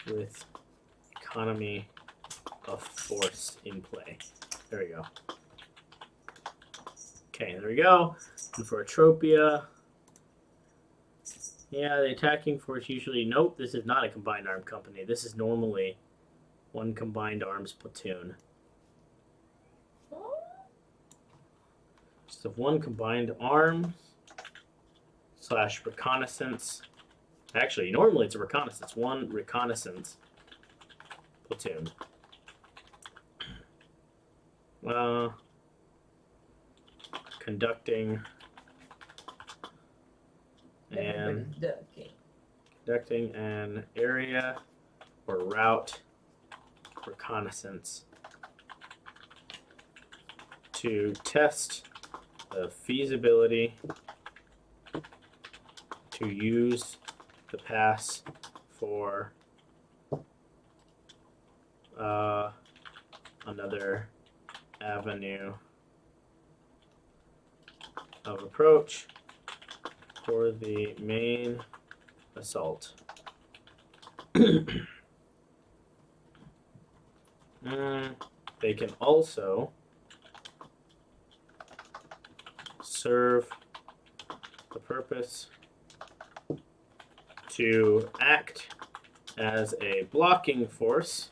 with economy of force in play. There we go. Okay, there we go. And for Atropia, yeah, the attacking force usually... Nope, this is not a combined armed company. This is normally one combined arms platoon. Just of one combined arms / reconnaissance. Actually, normally it's a reconnaissance. One reconnaissance platoon. Conducting an area or route reconnaissance to test the feasibility to use the pass for another avenue of approach for the main assault. They can also serve the purpose to act as a blocking force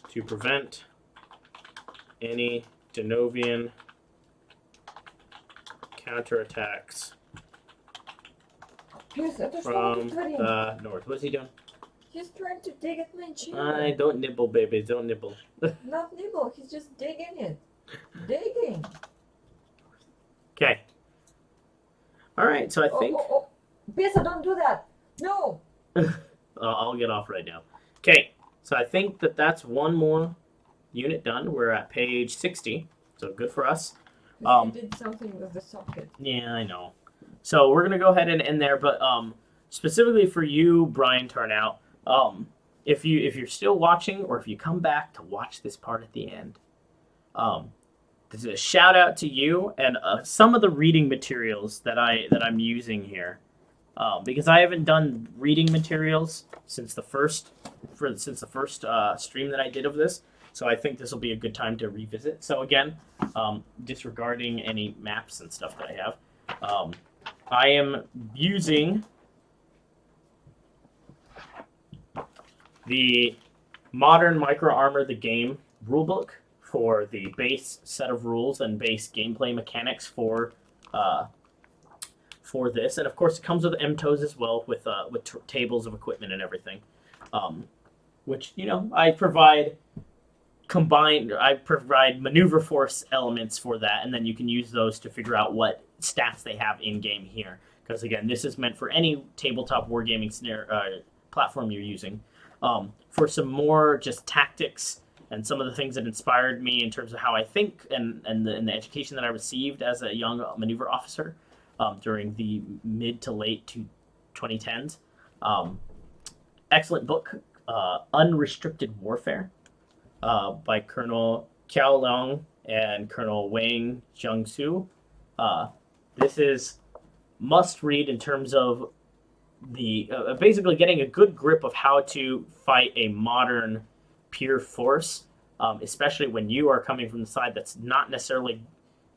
to prevent any Donovian counterattacks Yes, from the north. What is he doing? He's trying to dig at my chair. I don't nibble, baby. Don't nibble. Not nibble. He's just digging it. Digging. Okay. All right. So I think. Oh. Pizza, don't do that. No. I'll get off right now. Okay. So I think that's one more unit done. We're at page 60. So good for us. You did something with the socket. Yeah, I know. So we're gonna go ahead and end there, but specifically for you, Brian Tarnout, if you're still watching or if you come back to watch this part at the end, there's a shout out to you and some of the reading materials that I'm using here, because I haven't done reading materials since the first stream that I did of this. So I think this will be a good time to revisit. So again, disregarding any maps and stuff that I have, I am using the Modern Micro Armor the Game rulebook for the base set of rules and base gameplay mechanics for this, and of course it comes with MTOs as well with tables of equipment and everything, which I provide. I provide maneuver force elements for that, and then you can use those to figure out what stats they have in game here. Because again, this is meant for any tabletop wargaming platform you're using. For some more just tactics and some of the things that inspired me in terms of how I think and the education that I received as a young maneuver officer during the mid to late 2010s. Excellent book, Unrestricted Warfare. By Colonel Kiao Long and Colonel Wang Jiangsu. This is must read in terms of the basically getting a good grip of how to fight a modern peer force, especially when you are coming from the side that's not necessarily,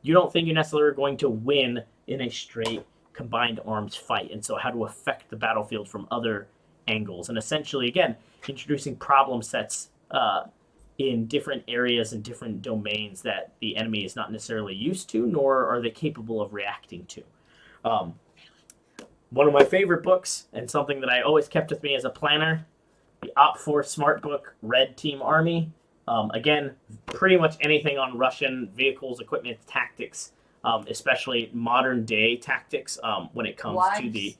you don't think you're necessarily going to win in a straight combined arms fight, and so how to affect the battlefield from other angles, and essentially again introducing problem sets in different areas and different domains that the enemy is not necessarily used to, nor are they capable of reacting to. One of my favorite books, and something that I always kept with me as a planner, the Opfor Smart Book, Red Team Army. Again, pretty much anything on Russian vehicles, equipment, tactics, especially modern day tactics when it comes to the...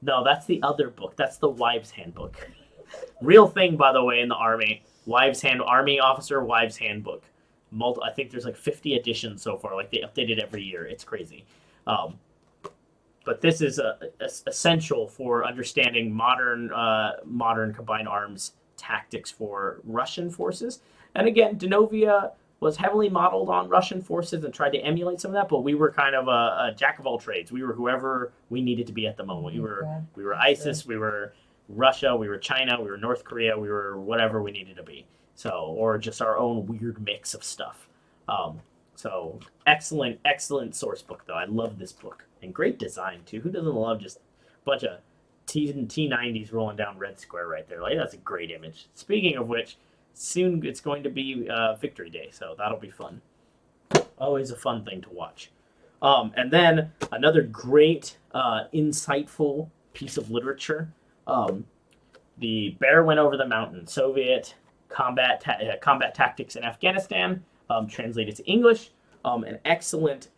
No, that's the other book. That's the Wives' Handbook. Real thing, by the way, in the Army. Army Officer Wives Handbook. I think there's like 50 editions so far. Like they update it every year. It's crazy. But this is essential for understanding modern combined arms tactics for Russian forces. And again, Donovia was heavily modeled on Russian forces and tried to emulate some of that. But we were kind of a jack of all trades. We were whoever we needed to be at the moment. We were ISIS. We were Russia, we were China, we were North Korea, we were whatever we needed to be. So, or just our own weird mix of stuff. So, excellent source book, though. I love this book. And great design, too. Who doesn't love just a bunch of T90s rolling down Red Square right there? Like, that's a great image. Speaking of which, soon it's going to be Victory Day, so that'll be fun. Always a fun thing to watch. And then another great, insightful piece of literature. The Bear Went Over the Mountain, Soviet combat tactics in Afghanistan, translated to English. An excellent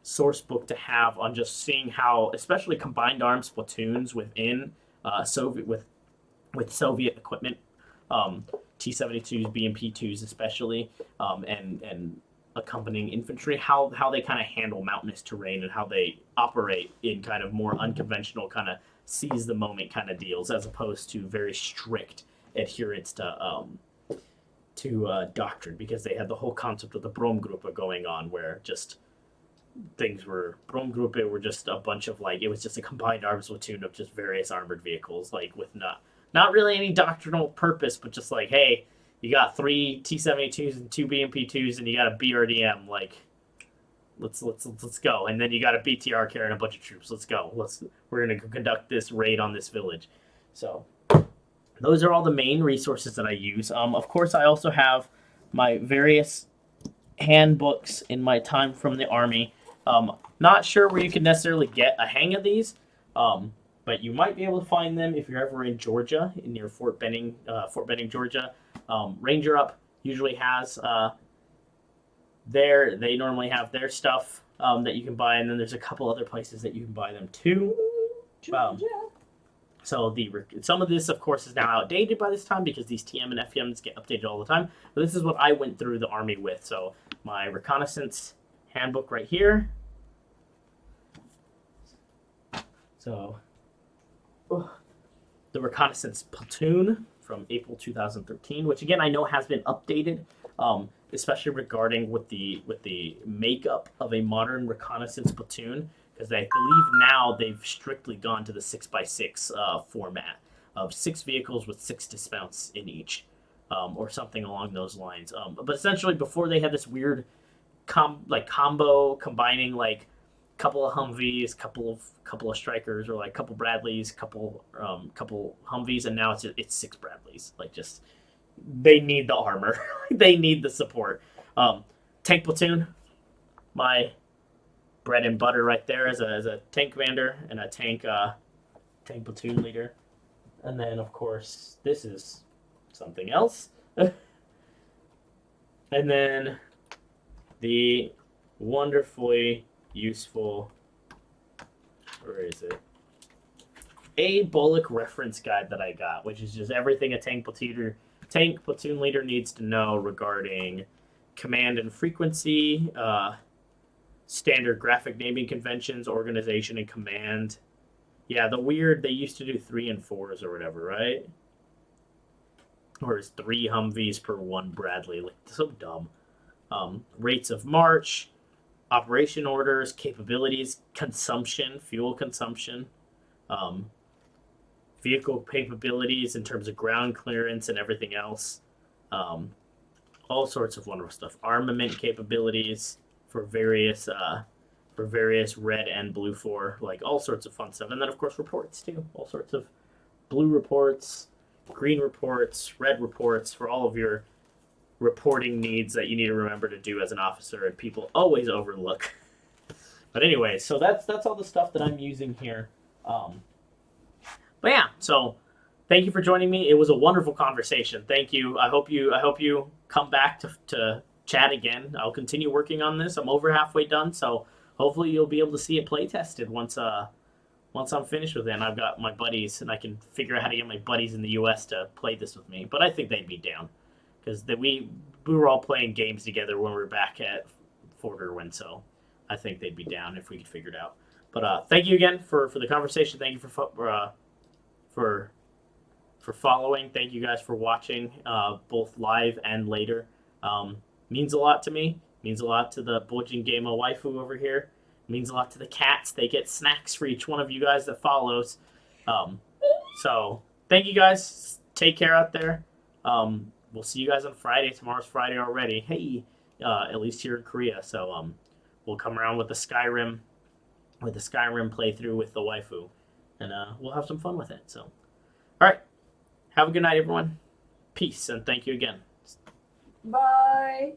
source book to have on just seeing how, especially combined arms platoons within with Soviet equipment, T-72s, BMP-2s especially, and accompanying infantry, how they kind of handle mountainous terrain and how they operate in kind of more unconventional kind of seize the moment kind of deals, as opposed to very strict adherence to doctrine, because they had the whole concept of the Bromgruppe going on, where just things were Bromgruppe were just a bunch of it was just a combined arms platoon of just various armored vehicles, with not really any doctrinal purpose, but just like, hey, you got 3 T-72s and 2 BMP-2s, and you got a BRDM. Let's go. And then you got a BTR carrying a bunch of troops. Let's go. We're gonna conduct this raid on this village. So those are all the main resources that I use. Of course, I also have my various handbooks in my time from the Army. Not sure where you can necessarily get a hang of these. but you might be able to find them if you're ever in Georgia, near Fort Benning, Georgia. Ranger Up usually has they normally have their stuff that you can buy, and then there's a couple other places that you can buy them too. Georgia. So some of this, of course, is now outdated by this time because these TM and FMs get updated all the time. But this is what I went through the Army with. So my reconnaissance handbook right here. So the reconnaissance platoon from April 2013, which again I know has been updated, especially regarding with the makeup of a modern reconnaissance platoon. Because I believe now they've strictly gone to the 6x6 format of 6 vehicles with 6 dismounts in each, or something along those lines. But essentially, before they had this weird combo combining like a couple of Humvees, couple of Strikers, or like couple Bradleys, couple Humvees, and now it's 6 Bradleys. Like just they need the armor, they need the support. Tank platoon, my bread and butter right there as a tank commander and a tank platoon leader. And then of course this is something else. And then the wonderfully useful, where is it? A Bullock reference guide that I got, which is just everything a tank platoon leader needs to know regarding command and frequency, standard graphic naming conventions, organization and command. Yeah, they used to do 3 and 4s or whatever, right? Or is 3 Humvees per 1 Bradley? Like, so dumb. Rates of march, operation orders, capabilities, consumption, fuel consumption, vehicle capabilities in terms of ground clearance and everything else. All sorts of wonderful stuff. Armament capabilities for various red and blue 4, like all sorts of fun stuff. And then of course reports too. All sorts of blue reports, green reports, red reports for all of your reporting needs that you need to remember to do as an officer and people always overlook. But anyway, so that's all the stuff that I'm using here. But yeah, so thank you for joining me. It was a wonderful conversation. Thank you. I hope you come back to chat again. I'll continue working on this. I'm over halfway done, so hopefully you'll be able to see it play tested once I'm finished with it. And I've got my buddies, and I can figure out how to get my buddies in the U.S. to play this with me. But I think they'd be down because we were all playing games together when we were back at Fort Irwin, so I think they'd be down if we could figure it out. But thank you again for the conversation. Thank you for following. Thank you guys for watching, both live and later. Means a lot to me. Means a lot to the Bojin Gamer waifu over here. Means a lot to the cats. They get snacks for each one of you guys that follows. So thank you guys. Take care out there. We'll see you guys on Friday. Tomorrow's Friday already. Hey, at least here in Korea. So we'll come around with the Skyrim playthrough with the waifu, and we'll have some fun with it. So, all right. Have a good night, everyone. Peace, and thank you again. Bye.